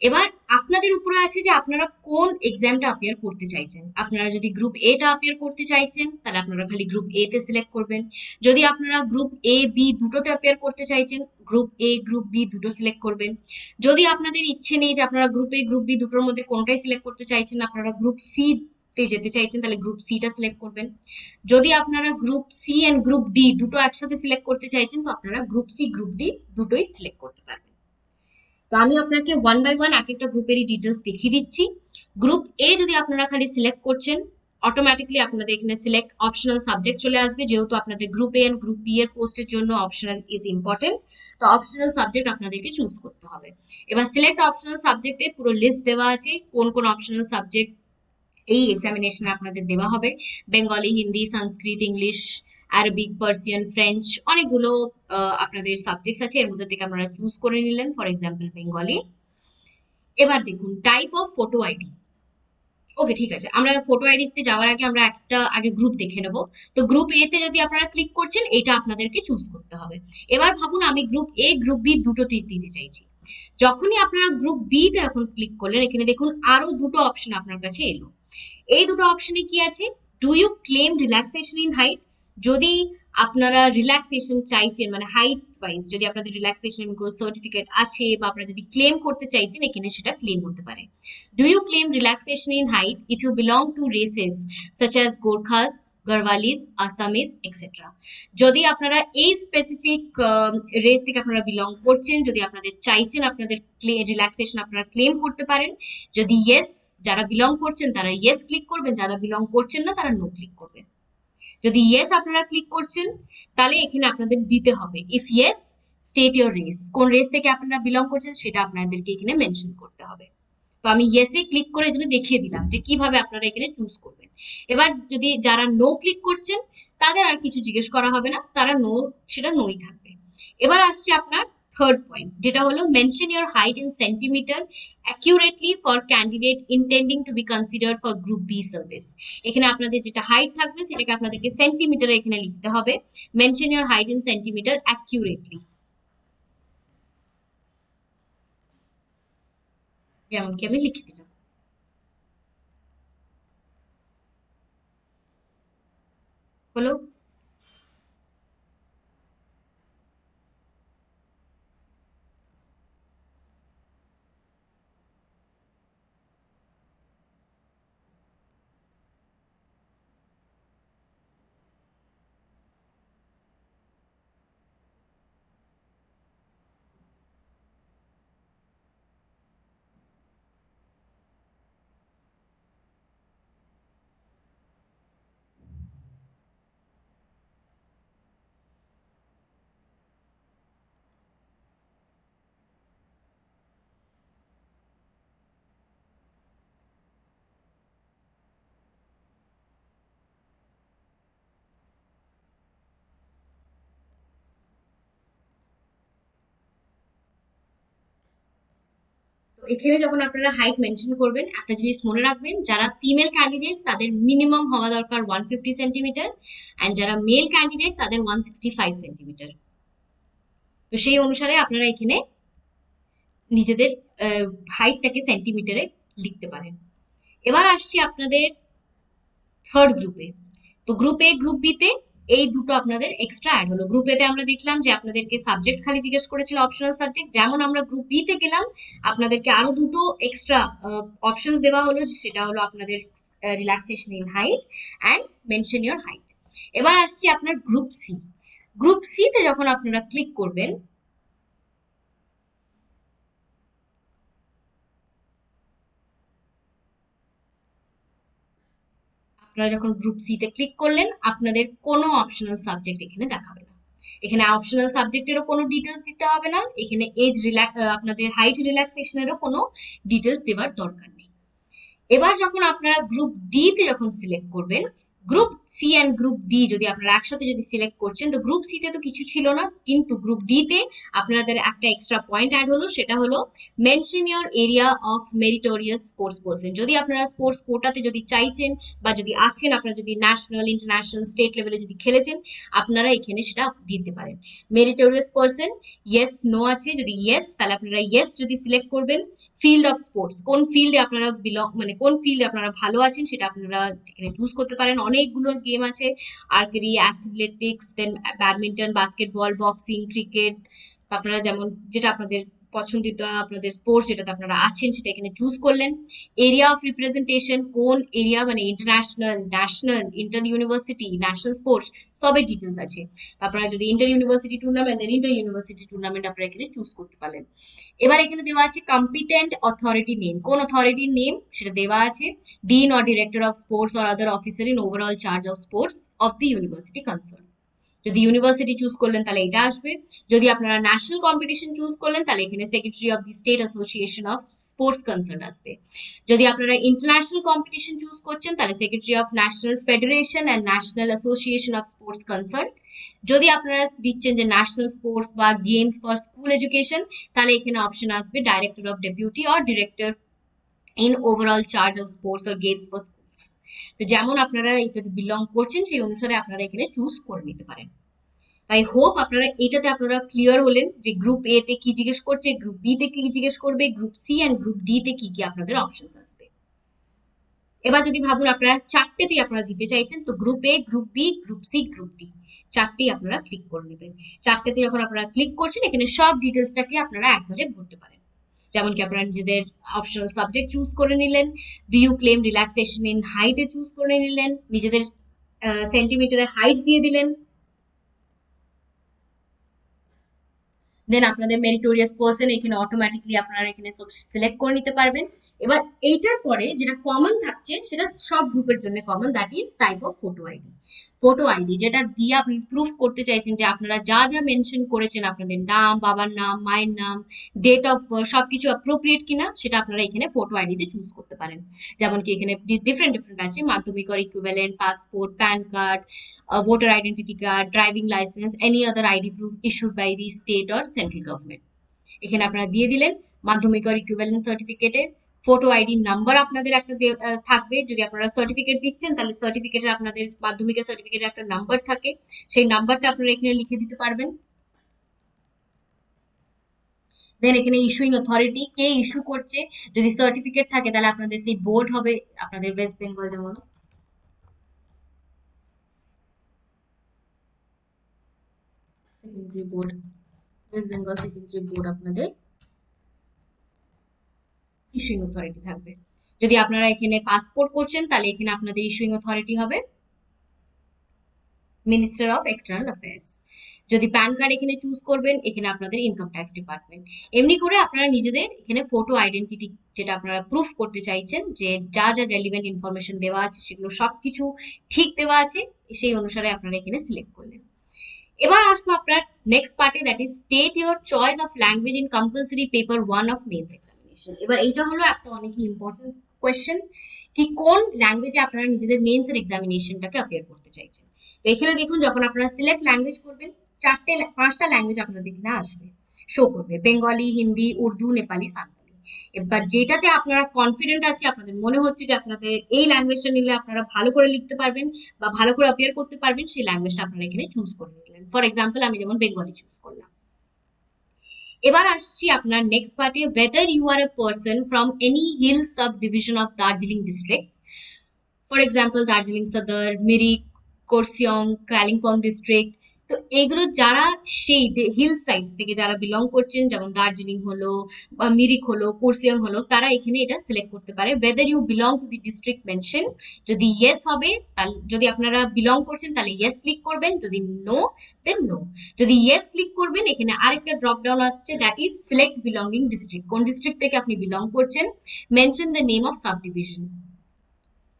এবার আপনাদের উপরে আছে যে আপনারা কোন এক্সামটা অ্যাপিয়ার করতে চাইছেন। আপনারা যদি গ্রুপ এটা অ্যাপিয়ার করতে চাইছেন তাহলে আপনারা খালি গ্রুপ এ তে সিলেক্ট করবেন। যদি আপনারা গ্রুপ এ বি দুটোতে অ্যাপিয়ার করতে চাইছেন, গ্রুপ এ গ্রুপ বি দুটো সিলেক্ট করবেন। যদি আপনাদের ইচ্ছে নেই যে আপনারা গ্রুপ এ গ্রুপ বি দুটোর মধ্যে কোনটাই সিলেক্ট করতে চাইছেন, আপনারা গ্রুপ সি তে যেতে চাইছেন, তাহলে গ্রুপ সিটা সিলেক্ট করবেন। যদি আপনারা group C and group D দুটো একসাথে সিলেক্ট করতে চাইছেন, তো আপনারা গ্রুপ সি গ্রুপ ডি দুটোই সিলেক্ট করতে পারবেন। তো আমি আপনাকে ওয়ান বাই ওয়ান এক একটা গ্রুপেরই ডিটেলস দেখিয়ে দিচ্ছি। গ্রুপ এ যদি আপনারা খালি সিলেক্ট করছেন, অটোমেটিকলি আপনাদের এখানে সিলেক্ট অপশনাল সাবজেক্ট চলে আসবে, যেহেতু আপনাদের group A and group B এর পোস্টের জন্য অপশনাল ইজ ইম্পর্টেন্ট, তো অপশনাল সাবজেক্ট আপনাদেরকে চুজ করতে হবে। এবার সিলেক্ট অপশনাল সাবজেক্টে পুরো লিস্ট দেওয়া আছে কোন কোন অপশনাল সাবজেক্ট এই এক্সামিনেশনে আপনাদের দেওয়া হবে। বেঙ্গলি, হিন্দি, সংস্কৃত, ইংলিশ, আরবিক, পার্সিয়ান, ফ্রেঞ্চ, অনেকগুলো আপনাদের সাবজেক্টস আছে, এর মধ্যে থেকে আপনারা চুজ করে নিলেন, ফর এক্সাম্পল বেঙ্গলি। এবার দেখুন টাইপ অফ ফটো আইডি। ওকে, ঠিক আছে, আমরা ফটো আইডিতে যাওয়ার আগে আমরা একটা আগে গ্রুপ দেখে নেব। তো গ্রুপ এ তে যদি আপনারা ক্লিক করছেন, এটা আপনাদেরকে চুজ করতে হবে। এবার ভাবুন আমি গ্রুপ এ গ্রুপ বি দুটোতে দিতে চাইছি। যখনই আপনারা গ্রুপ বি তে এখন ক্লিক করলেন, এখানে দেখুন আরো দুটো অপশন আপনার কাছে এলো। এই দুটো অপশনে কি আছে, do you claim relaxation in height. যদি আপনারা রিল্যাক্সেশন চাইছেন, মানে হাইট ওয়াইজ যদি আপনাদের রিল্যাক্সেশন সার্টিফিকেট আছে বা আপনারা যদি ক্লেম করতে চাইছেন, এখানে সেটা ক্লেম হতে পারে। Do you claim relaxation in height if you belong to races such as Gorkhas, Garhwalis, Assamese etcetera. যদি আপনারা এই স্পেসিফিক রেস থেকে আপনারা বিলং করছেন, যদি আপনাদের চাইছেন আপনাদের রিল্যাক্সেশন আপনারা ক্লেম করতে পারেন, যদি ইয়েস যারা বিলং করছেন তারা ইয়েস ক্লিক করবেন, যারা বিলং করছেন না তারা নো ক্লিক করবেন। যদি ইয়েস আপনারা ক্লিক করছেন তাহলে এখানে আপনাদের দিতে হবে if yes state your race, কোন রেস থেকে আপনারা বিলং করছেন সেটা আপনাদেরকে এখানে মেনশন করতে হবে। তো আমি ইয়েসে ক্লিক করে এজন্য দেখিয়ে দিলাম যে কিভাবে আপনারা এখানে চুজ করবেন। এবার যদি যারা নো ক্লিক করছেন তাদের আর কিছু জিজ্ঞেস করা হবে না, তারা নো, সেটা নোই থাকবে। এবার আসছে আপনার থার্ড পয়েন্ট, যেটা হলো mention your height in centimetre accurately for candidate intending to be considered for group B service. এখানে আপনাদের যেটা হাইট থাকবে সেটাকে আপনাদেরকে সেন্টিমিটারে এখানে লিখতে হবে, mention your height in centimetre accurately, যেমন কি আমি লিখে দিলাম। হলো? তো এখানে যখন আপনারা হাইট মেনশন করবেন, একটা জিনিস মনে রাখবেন, যারা ফিমেল ক্যান্ডিডেটস তাদের মিনিমাম হওয়া দরকার 150 সেন্টিমিটার, অ্যান্ড যারা মেল ক্যান্ডিডেট তাদের 165 সেন্টিমিটার। তো সেই অনুসারে আপনারা এখানে নিজেদের হাইটটাকে সেন্টিমিটারে লিখতে পারেন। এবার আসছি আপনাদের থার্ড গ্রুপে। তো গ্রুপ এ গ্রুপ বি তে এই দুটো আপনাদের এক্সট্রা অ্যাড হলো। গ্রুপ এ তে আমরা দেখলাম যে আপনাদেরকে সাবজেক্ট খালি জিজ্ঞেস করেছিল, অপশনাল সাবজেক্ট। যেমন আমরা গ্রুপ বি তে গেলাম, আপনাদেরকে আরো দুটো এক্সট্রা অপশনস দেওয়া হলো, সেটা হলো আপনাদের relaxation in height and mention your height. এবার আসছি আপনার গ্রুপ সি। গ্রুপ সি তে যখন আপনারা ক্লিক করবেন, আপনারা যখন গ্রুপ সি তে ক্লিক করলেন, আপনাদের কোনো অপশনাল সাবজেক্ট এখানে দেখাবে না। এখানে অপশনাল সাবজেক্টেরও কোনো ডিটেলস দিতে হবে না, এখানে আপনাদের হাইট রিল্যাক্সেশনেরও কোনো ডিটেলস দেওয়ার দরকার নেই। এবার যখন আপনারা গ্রুপ ডি তে যখন সিলেক্ট করবেন, group C and group D যদি আপনারা একসাথে যদি সিলেক্ট করছেন, তো গ্রুপ সি তে তো কিছু ছিল না, কিন্তু গ্রুপ ডি তে আপনাদের একটা এক্সট্রা পয়েন্ট অ্যাড হলো, সেটা হলো mention your area of meritorious sports person. যদি আপনারা স্পোর্টস কোটাতে যদি চাইছেন বা যদি আছেন, আপনারা যদি ন্যাশনাল, ইন্টারন্যাশনাল, স্টেট লেভেলে যদি খেলেছেন, আপনারা এখানে সেটা দিতে পারেন। মেরিটোরিয়াস পার্সন ইয়েস নো আছে, যদি ইয়েস তাহলে আপনারা ইয়েস যদি সিলেক্ট করবেন। ফিল্ড অফ স্পোর্টস, কোন ফিল্ডে আপনারা মানে কোন ফিল্ডে আপনারা ভালো আছেন সেটা আপনারা এখানে চুজ করতে পারেন। অনেকগুলো গেম আছে, আর্চারি, অ্যাথলেটিক্স, দেন ব্যাডমিন্টন, বাস্কেটবল, বক্সিং, ক্রিকেট। আপনারা যেমন যেটা আপনাদের পছন্দিত আপনাদের স্পোর্টস যেটাতে আপনারা আছেন সেটা এখানে চুজ করলেন। এরিয়া অফ রিপ্রেজেন্টেশন, কোন এরিয়া, মানে international, national, inter university, national sports, সবের ডিটেলস আছে। আপনারা যদি ইন্টার ইউনিভার্সিটি টুর্নামেন্ট, দেন ইন্টার ইউনিভার্সিটি টুর্নামেন্ট আপনারা এখানে চুজ করতে পারেন। এবার এখানে দেওয়া আছে কম্পিটেন্ট অথরিটি নেম, কোন অথরিটির নেম সেটা দেওয়া আছে। Dean or director of sports or other officer in overall charge of sports of the university concern. যদি ইউনিভার্সিটি চুজ করলেন তাহলে এটা আসবে। যদি আপনারা ন্যাশনাল কম্পিটিশন চুজ করলেন তাহলে এখানে secretary of the state association of sports concern আসবে। যদি আপনারা ইন্টারন্যাশনাল কম্পিটিশন চুজ করছেন তাহলে secretary of national federation and national association of sports concern. যদি আপনারা দিচ্ছেন যে ন্যাশনাল স্পোর্টস বা গেমস ফর স্কুল এডুকেশন, তাহলে এখানে অপশন আসবে director of deputy or director in overall charge of sports or games for schools. তো যেমন আপনারা এটাতে বিলং করছেন সেই অনুসারে আপনারা এখানে চুজ করে নিতে পারেন। আই হোপ আপনারা এটাতে আপনারা ক্লিয়ার হলেন যে গ্রুপ এ তে কি জিজ্ঞেস করছে, গ্রুপ বি তে কি জিজ্ঞেস করবে, group C and group D তে কি কি আপনাদের অপশনস আসবে। এবার যদি ভাবুন আপনারা চারটেতেই আপনারা দিতে চাইছেন, তো group A, group B, group C, group D, চারটেই আপনারা ক্লিক করে নেবেন। চারটেতে যখন আপনারা ক্লিক করছেন, এখানে সব ডিটেলসটাকে আপনারা একবারে ভরতে পারেন। যেমন কি আপনারা নিজেদের অপশনাল সাবজেক্ট চুজ করে নিলেন, do you claim relaxation in হাইটে চুজ করে নিলেন, নিজেদের সেন্টিমিটারে হাইট দিয়ে দিলেন, দেন আপনাদের মেরিটোরিয়াস পার্সন এখানে অটোমেটিকলি আপনারা এখানে সব সিলেক্ট করে নিতে পারবেন। এবার এইটার পরে যেটা কমন থাকছে সেটা সব গ্রুপের জন্য common, that is type of photo ID. Photo ID যেটা দিয়ে আপনি প্রুফ করতে চাইছেন যে আপনারা যা যা মেনশন করেছেন, আপনাদের নাম, বাবার নাম, মায়ের নাম, ডেট অফ বার্থ, সবকিছু অ্যাপ্রোপ্রিয়েট কিনা সেটা আপনারা এখানে ফটো আইডিতে চুজ করতে পারেন। যেমন কি এখানে ডিফারেন্ট ডিফারেন্ট আছে, মাধ্যমিক or equivalent, passport, pan card, voter identity card, driving license, any other ID proof issued by the state or central government। এখানে আপনারা দিয়ে দিলেন মাধ্যমিক or equivalent সার্টিফিকেটের ফটো আইডি নাম্বার আপনাদের একটা থাকবে। যদি আপনারা সার্টিফিকেট দিচ্ছেন তাহলে সার্টিফিকেটের আপনাদের মাধ্যমিকের সার্টিফিকেটের একটা নাম্বার থাকে, সেই নাম্বারটা আপনারা এখানে লিখে দিতে পারবেন। দেন এখানে ইস্যুইং অথরিটি, কে ইস্যু করছে, যদি সার্টিফিকেট থাকে তাহলে আপনাদের সেই বোর্ড হবে আপনাদের ওয়েস্ট বেঙ্গল, যেমন secondary board, West Bengal secondary board আপনাদের ইস্যুইং অথরিটি থাকবে। যদি আপনারা এখানে পাসপোর্ট করছেন তাহলে এখানে আপনাদের ইস্যুইং অথরিটি হবে মিনিস্টার অফ এক্সটার্নাল অ্যাফেয়ার্স। যদি প্যান কার্ড এখানে চুজ করবেন, এখানে আপনাদের ইনকাম ট্যাক্স ডিপার্টমেন্ট। এমনি করে আপনারা নিজেদের এখানে ফটো আইডেন্টিটি যেটা আপনারা প্রুফ করতে চাইছেন, যে যা যা রেলিভেন্ট ইনফরমেশন দেওয়া আছে সেগুলো সবকিছু ঠিক দেওয়া আছে, সেই অনুসারে আপনারা এখানে সিলেক্ট করলেন। এবার আসবো আপনার নেক্সট পার্টে, that is state your choice of language in compulsory paper 1 of mains examination. এবার এইটা হলো একটা অনেকই ইম্পর্টেন্ট কোয়েশ্চেন, কি কোন ল্যাঙ্গুয়েজে আপনারা নিজেদের মেন্স এর এক্সামিনেশনটাকে অ্যাপিয়ার করতে চাইছেন। তো এখানে দেখুন যখন আপনারা সিলেক্ট ল্যাঙ্গুয়েজ করবেন, পাঁচটা ল্যাঙ্গুয়েজ আপনাদের এখানে আসবে, শো করবে, বেঙ্গলি, হিন্দি, উর্দু, নেপালি, সাঁওতালি। এবার যেটাতে আপনারা কনফিডেন্ট আছে, আপনাদের মনে হচ্ছে যে আপনাদের এই ল্যাঙ্গুয়েজটা নিলে আপনারা ভালো করে লিখতে পারবেন বা ভালো করে অ্যাপিয়ার করতে পারবেন, সেই ল্যাঙ্গুয়েজটা আপনারা এখানে চুজ করে নিলেন। ফর এক্সাম্পল আমি যেমন বেঙ্গলি চুজ করলাম। এবার আসছি আপনার নেক্সট পার্টে, whether you are a person from any hill subdivision of Darjeeling district, for example Darjeeling সদর, মিরিক, কোরসিয়ং, কালিম্পং ডিস্ট্রিক্ট। তো এগুলো যারা সেই হিল সাইডস থেকে যারা বিলং করছেন, যেমন দার্জিলিং হলো বা মিরিক হলো, কোরসিয়ং হলো, তারা এখানে এটা সিলেক্ট করতে পারে whether you belong to the district mention। যদি ইয়েস হবে তাহলে, যদি আপনারা বিলং করছেন তাহলে ইয়েস ক্লিক করবেন, যদি নো দেন নো। যদি ইয়েস ক্লিক করবেন, এখানে আরেকটা ড্রপ ডাউন আসছে, that is select belonging district. কোন ডিস্ট্রিক্ট থেকে আপনি বিলং করছেন, mention the name of sub division.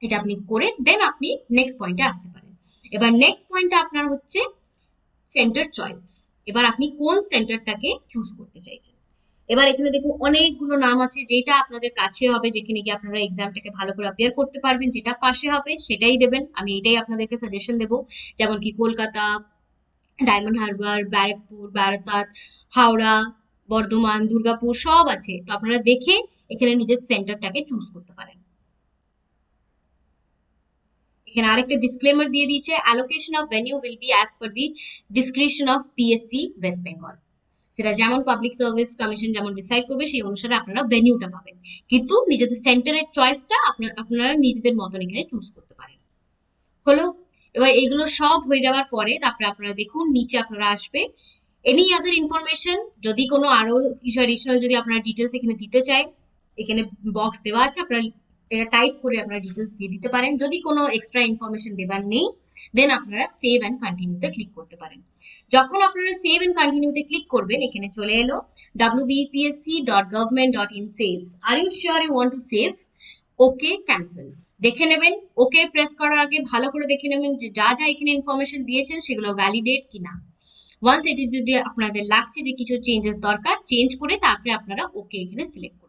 এটা আপনি করে দেন আপনি নেক্সট পয়েন্টে আসতে পারেন। এবার নেক্সট পয়েন্টটা আপনার হচ্ছে সেন্টার চয়েস। এবার আপনি কোন সেন্টারটাকে চুজ করতে চাইছেন। এবার এখানে দেখুন অনেকগুলো নাম আছে, যেটা আপনাদের কাছে হবে, যেখানে গিয়ে আপনারা এক্সামটাকে ভালো করে অ্যাপিয়ার করতে পারবেন, যেটা পাশে হবে সেটাই দেবেন। আমি এটাই আপনাদেরকে সাজেশন দেবো, যেমন কি কলকাতা, ডায়মন্ড হারবার, ব্যারাকপুর, বারাসাত, হাওড়া, বর্ধমান, দুর্গাপুর সব আছে। তো আপনারা দেখে এখানে নিজের সেন্টারটাকে চুজ করতে পারেন। এখানে আরেকটা ডিসক্লেমার দিয়ে দিয়েছে, allocation of venue will be as per the description of PSC West Bengal. সেটা যেমন পাবলিক সার্ভিস কমিশন যেমন ডিসাইড করবে, সেই অনুসারে আপনারা ভেন্যুটা পাবেন, কিন্তু নিজেদের সেন্টারের চয়েসটা আপনারা নিজেদের মতন এখানে চুজ করতে পারেন। হলো। এবার এগুলো সব হয়ে যাওয়ার পরে তারপরে আপনারা দেখুন নিচে আপনারা আসবে এনি আদার ইনফরমেশন, যদি কোনো আরো কিছু অ্যাডিশনাল যদি আপনারা ডিটেলস এখানে দিতে চাই, এখানে বক্স দেওয়া আছে, আপনারা এটা টাইপ করে আপনারা ডিটেলস দিয়ে দিতে পারেন। যদি কোনো এক্সট্রা ইনফরমেশন দেবার নেই, দেন আপনারা সেভ অ্যান্ড কন্টিনিউতে ক্লিক করতে পারেন। যখন আপনারা সেভ অ্যান্ড কন্টিনিউতে ক্লিক করবেন, এখানে চলে এলো wbpsc.government.in saves are you sure you want to save, okay cancel. দেখে নেবেন, ওকে প্রেস করার আগে ভালো করে দেখে নেবেন যে যা যা এখানে ইনফরমেশন দিয়েছেন সেগুলো ভ্যালিডেট কিনা। ওয়ান্স এটি যদি আপনাদের লাগছে যে কিছু চেঞ্জেস দরকার, চেঞ্জ করে তারপরে আপনারা ওকে এখানে সিলেক্ট করবেন।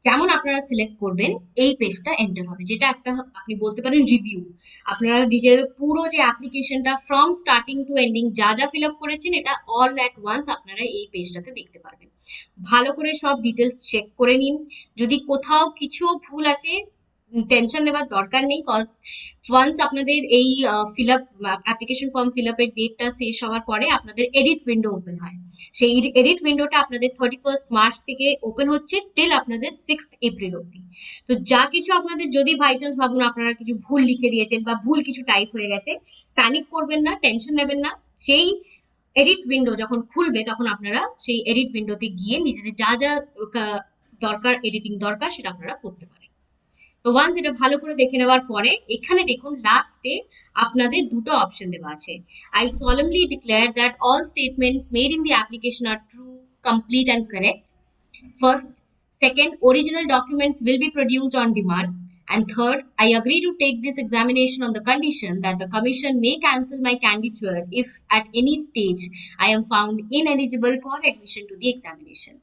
কেমন আপনারা সিলেক্ট করবেন, এই পেজটা এন্টার হবে, যেটা একটা আপনি বলতে পারেন রিভিউ। আপনারা নিজের পুরো যে অ্যাপ্লিকেশনটা ফ্রম স্টার্টিং টু এন্ডিং যা যা ফিল আপ করেছেন, এটা অল অ্যাট ওয়ান্স আপনারা এই পেজটাতে দেখতে পারবেন। ভালো করে সব ডিটেলস চেক করে নিন, যদি কোথাও কিছু ভুল আছে টেনশন নেবার দরকার নেই, কজ ওয়ান্স আপনাদের এই fill up application form feel আপের ডেটটা শেষ হওয়ার পরে আপনাদের এডিট উইন্ডো ওপেন হয়। সেই এডিট উইন্ডোটা আপনাদের 31 মার্চ থেকে ওপেন হচ্ছে টিল আপনাদের 6 এপ্রিল অব্দি। তো যা কিছু আপনাদের, যদি বাই চান্স ভাবুন আপনারা কিছু ভুল লিখে দিয়েছেন বা ভুল কিছু টাইপ হয়ে গেছে, প্যানিক করবেন না, টেনশন নেবেন না। সেই এডিট উইন্ডো যখন খুলবে তখন আপনারা সেই এডিট উইন্ডোতে গিয়ে নিজেদের যা যা দরকার, এডিটিং দরকার, সেটা আপনারা করতে পারেন। তো ওয়ান্স এটা ভালো করে দেখে নেওয়ার পরে এখানে দেখুন লাস্টে আপনাদের দুটো অপশন দেওয়া আছে, I solemnly declare that all statements made in the application are true, complete and correct. First, second, original documents will be produced on demand. And third, I agree to take this examination on the condition that the Commission may cancel my candidature if at any stage I am found ineligible for admission to the examination.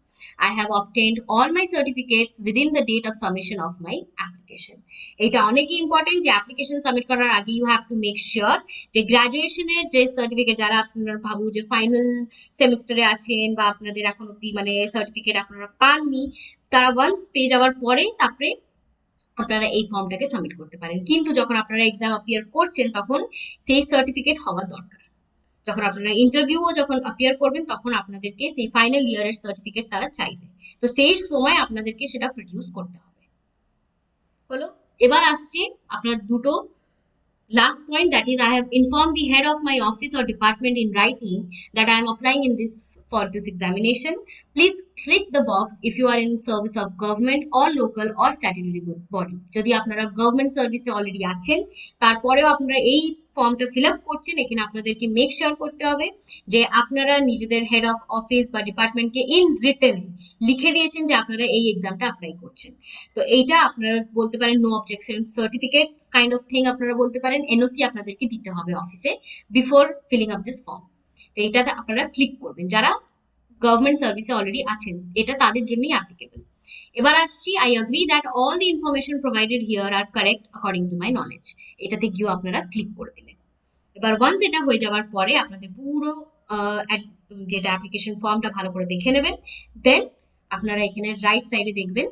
I have obtained all my certificates within the date of submission of my application. এটা অনেকই important যে application submit করার আগে you have to make sure যে গ্রাজুয়েশনের যে certificate, যারা আপনারা ভাবু যে ফাইনাল সেমিস্টারে আছেন বা আপনাদের এখন অব্দি মানে সার্টিফিকেট আপনারা পাননি, তারা ওয়ান্স পেয়ে যাওয়ার পরে তারপরে আপনারা এই ফর্মটাকে সাবমিট করতে পারেন। কিন্তু যখন আপনারা এক্সাম অ্যাপিয়ার করছেন তখন সেই সার্টিফিকেট হওয়া দরকার। যখন আপনারা ইন্টারভিউও যখন অ্যাপিয়ার করবেন তখন আপনাদেরকে সেই ফাইনাল ইয়ারের সার্টিফিকেট তারা চাইবে, তো সেই সময় আপনাদেরকে সেটা প্রডিউস করতে হবে। হলো। এবার আসছে আপনার দুটো last point, that is I have informed the head of my office or department in writing that I am applying in this for this examination. Please click the box if you are in service of government or local or statutory body. যদি আপনারা government সার্ভিসে already আছেন তারপরেও আপনারা এই ফর্মটা fill up করছেন, এখানে আপনাদেরকে মেক শিওর করতে হবে যে আপনারা নিজেদের হেড অফ অফিস বা ডিপার্টমেন্টকে ইন রিটেন লিখে দিয়েছেন যে আপনারা এই এক্সামটা অ্যাপ্লাই করছেন। তো এইটা আপনারা বলতে পারেন no objection certificate kind of thing আপনারা বলতে পারেন, এনওসি আপনাদেরকে দিতে হবে অফিসে before filling up this form. তো এইটাতে আপনারা ক্লিক করবেন যারা গভর্নমেন্ট সার্ভিসে অলরেডি আছেন, এটা তাদের জন্যই অ্যাপ্লিকেবল। এবার আসছি, I agree that all the information provided here are correct according to my knowledge. এটাতে গিয়েও আপনারা ক্লিক করে দিলেন। এবার ওয়ান্স এটা হয়ে যাওয়ার পরে আপনাদের পুরো যেটা অ্যাপ্লিকেশন ফর্মটা ভালো করে দেখে নেবেন, দেন আপনারা এখানে রাইট সাইডে দেখবেন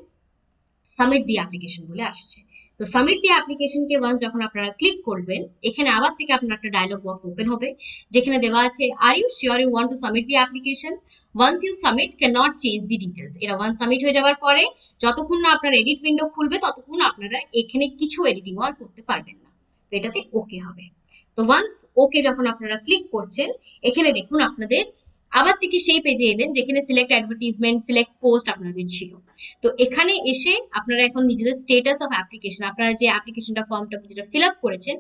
সাবমিট দি অ্যাপ্লিকেশন বলে আসছে। তো সাবমিট দি অ্যাপ্লিকেশনকে ওয়ান্স যখন আপনারা ক্লিক করবেন, এখানে আবার থেকে আপনার একটা ডায়লগ বক্স ওপেন হবে, যেখানে দেওয়া আছে are you sure you want to submit the application, once you submit can not change the details. এটা ওয়ান্স সাবমিট হয়ে যাওয়ার পরে যতক্ষণ না আপনার এডিট উইন্ডো খুলবে ততক্ষণ আপনারা এখানে কিছু এডিটিং আর করতে পারবেন না। তো এটাতে ওকে হবে। তো ওয়ান্স ওকে যখন আপনারা ক্লিক করছেন, এখানে দেখুন আপনাদের আবার থেকে সেই পেজে এলেন যেখানে সিলেক্ট অ্যাডভার্টিজমেন্ট, সিলেক্ট পোস্ট আপনাদের ছিল। তো এখানে এসে আপনারা এখন নিজেদের স্টেটাস অফ অ্যাপ্লিকেশন, আপনারা যে অ্যাপ্লিকেশনটা ফর্মটা যেটা ফিল আপ করেছেন,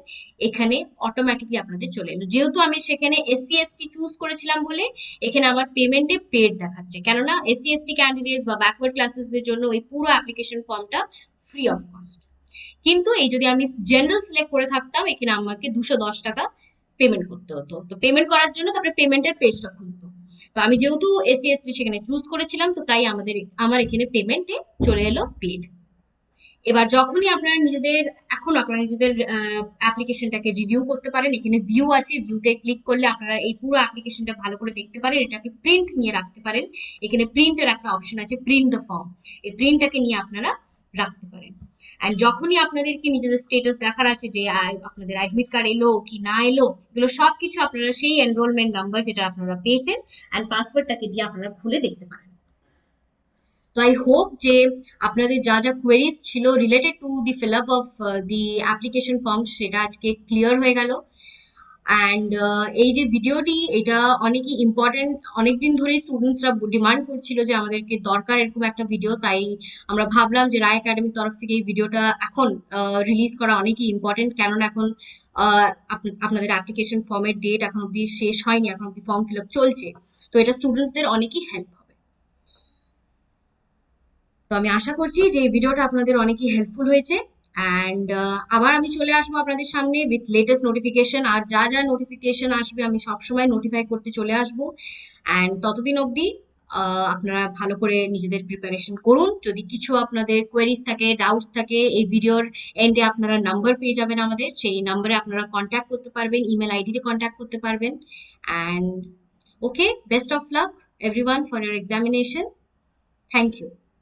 এখানে অটোমেটিকলি আপনাদের চলে এলো। যেহেতু আমি সেখানে এসসি এসটি চুজ করেছিলাম বলে এখানে আমার পেমেন্টে পেড দেখাচ্ছে, কেননা এসসি এসটি ক্যান্ডিডেটস বা ব্যাকওয়ার্ড ক্লাসেসদের জন্য ওই পুরো অ্যাপ্লিকেশন ফর্মটা ফ্রি অফ কস্ট। কিন্তু এই যদি আমি জেনারেল সিলেক্ট করে থাকতাম, এখানে আমাকে 210 টাকা পেমেন্ট করতে হতো। তো পেমেন্ট করার জন্য তারপরে পেমেন্টের পেজটা খুলতো। তো আমি যেহেতু এসসি এসটি সেখানে চুজ করেছিলাম, তো তাই আমার এখানে পেমেন্টে চলে এলো পেড। এবার যখনই আপনারা নিজেদের অ্যাপ্লিকেশনটাকে রিভিউ করতে পারেন, এখানে ভিউ আছে, ভিউতে ক্লিক করলে আপনারা এই পুরো অ্যাপ্লিকেশনটা ভালো করে দেখতে পারেন, এটাকে প্রিন্ট নিয়ে রাখতে পারেন। এখানে প্রিন্টের একটা অপশন আছে, প্রিন্ট দ্য ফর্ম, এই প্রিন্টটাকে নিয়ে আপনারা রাখতে পারেন। অ্যান্ড যখনই আপনাদেরকে নিজেদের স্টেটাস দেখার আছে যে আপনাদের অ্যাডমিট কার্ড এলো কি না এলো, এগুলো সবকিছু আপনারা সেই এনরোলমেন্ট নাম্বার যেটা আপনারা পেয়েছেন অ্যান্ড পাসওয়ার্ডটাকে দিয়ে আপনারা খুলে দেখতে পারেন। তো আই হোপ যে আপনাদের যা যা কোয়েরিজ ছিল related to the fill up of the application form সেটা আজকে ক্লিয়ার হয়ে গেল। অ্যান্ড এই যে ভিডিওটি, এটা অনেকই ইম্পর্টেন্ট, অনেকদিন ধরেই স্টুডেন্টসরা ডিমান্ড করছিল যে আমাদেরকে দরকার এরকম একটা ভিডিও, তাই আমরা ভাবলাম যে রায় একাডেমির তরফ থেকে এই ভিডিওটা এখন রিলিজ করা অনেকই ইম্পর্টেন্ট, কেননা এখন আপনাদের অ্যাপ্লিকেশন ফর্মের ডেট এখন অব্দি শেষ হয়নি, এখন অব্দি ফর্ম ফিল আপ চলছে। তো এটা স্টুডেন্টসদের অনেকই হেল্প হবে। তো আমি আশা করছি যে এই ভিডিওটা আপনাদের অনেকই হেল্পফুল হয়েছে। অ্যান্ড আবার আমি চলে আসবো আপনাদের সামনে উইথ লেটেস্ট নোটিফিকেশন, আর যা যা নোটিফিকেশন আসবে আমি সবসময় নোটিফাই করতে চলে আসবো। অ্যান্ড ততদিন অবধি আপনারা ভালো করে নিজেদের প্রিপারেশন করুন। যদি কিছু আপনাদের কোয়েরিজ থাকে, ডাউটস থাকে, এই ভিডিওর এন্ডে আপনারা নাম্বার পেয়ে যাবেন আমাদের, সেই নাম্বারে আপনারা কন্ট্যাক্ট করতে পারবেন, ইমেল আইডিতে কন্ট্যাক্ট করতে পারবেন। And okay, best of luck everyone for your examination. Thank you.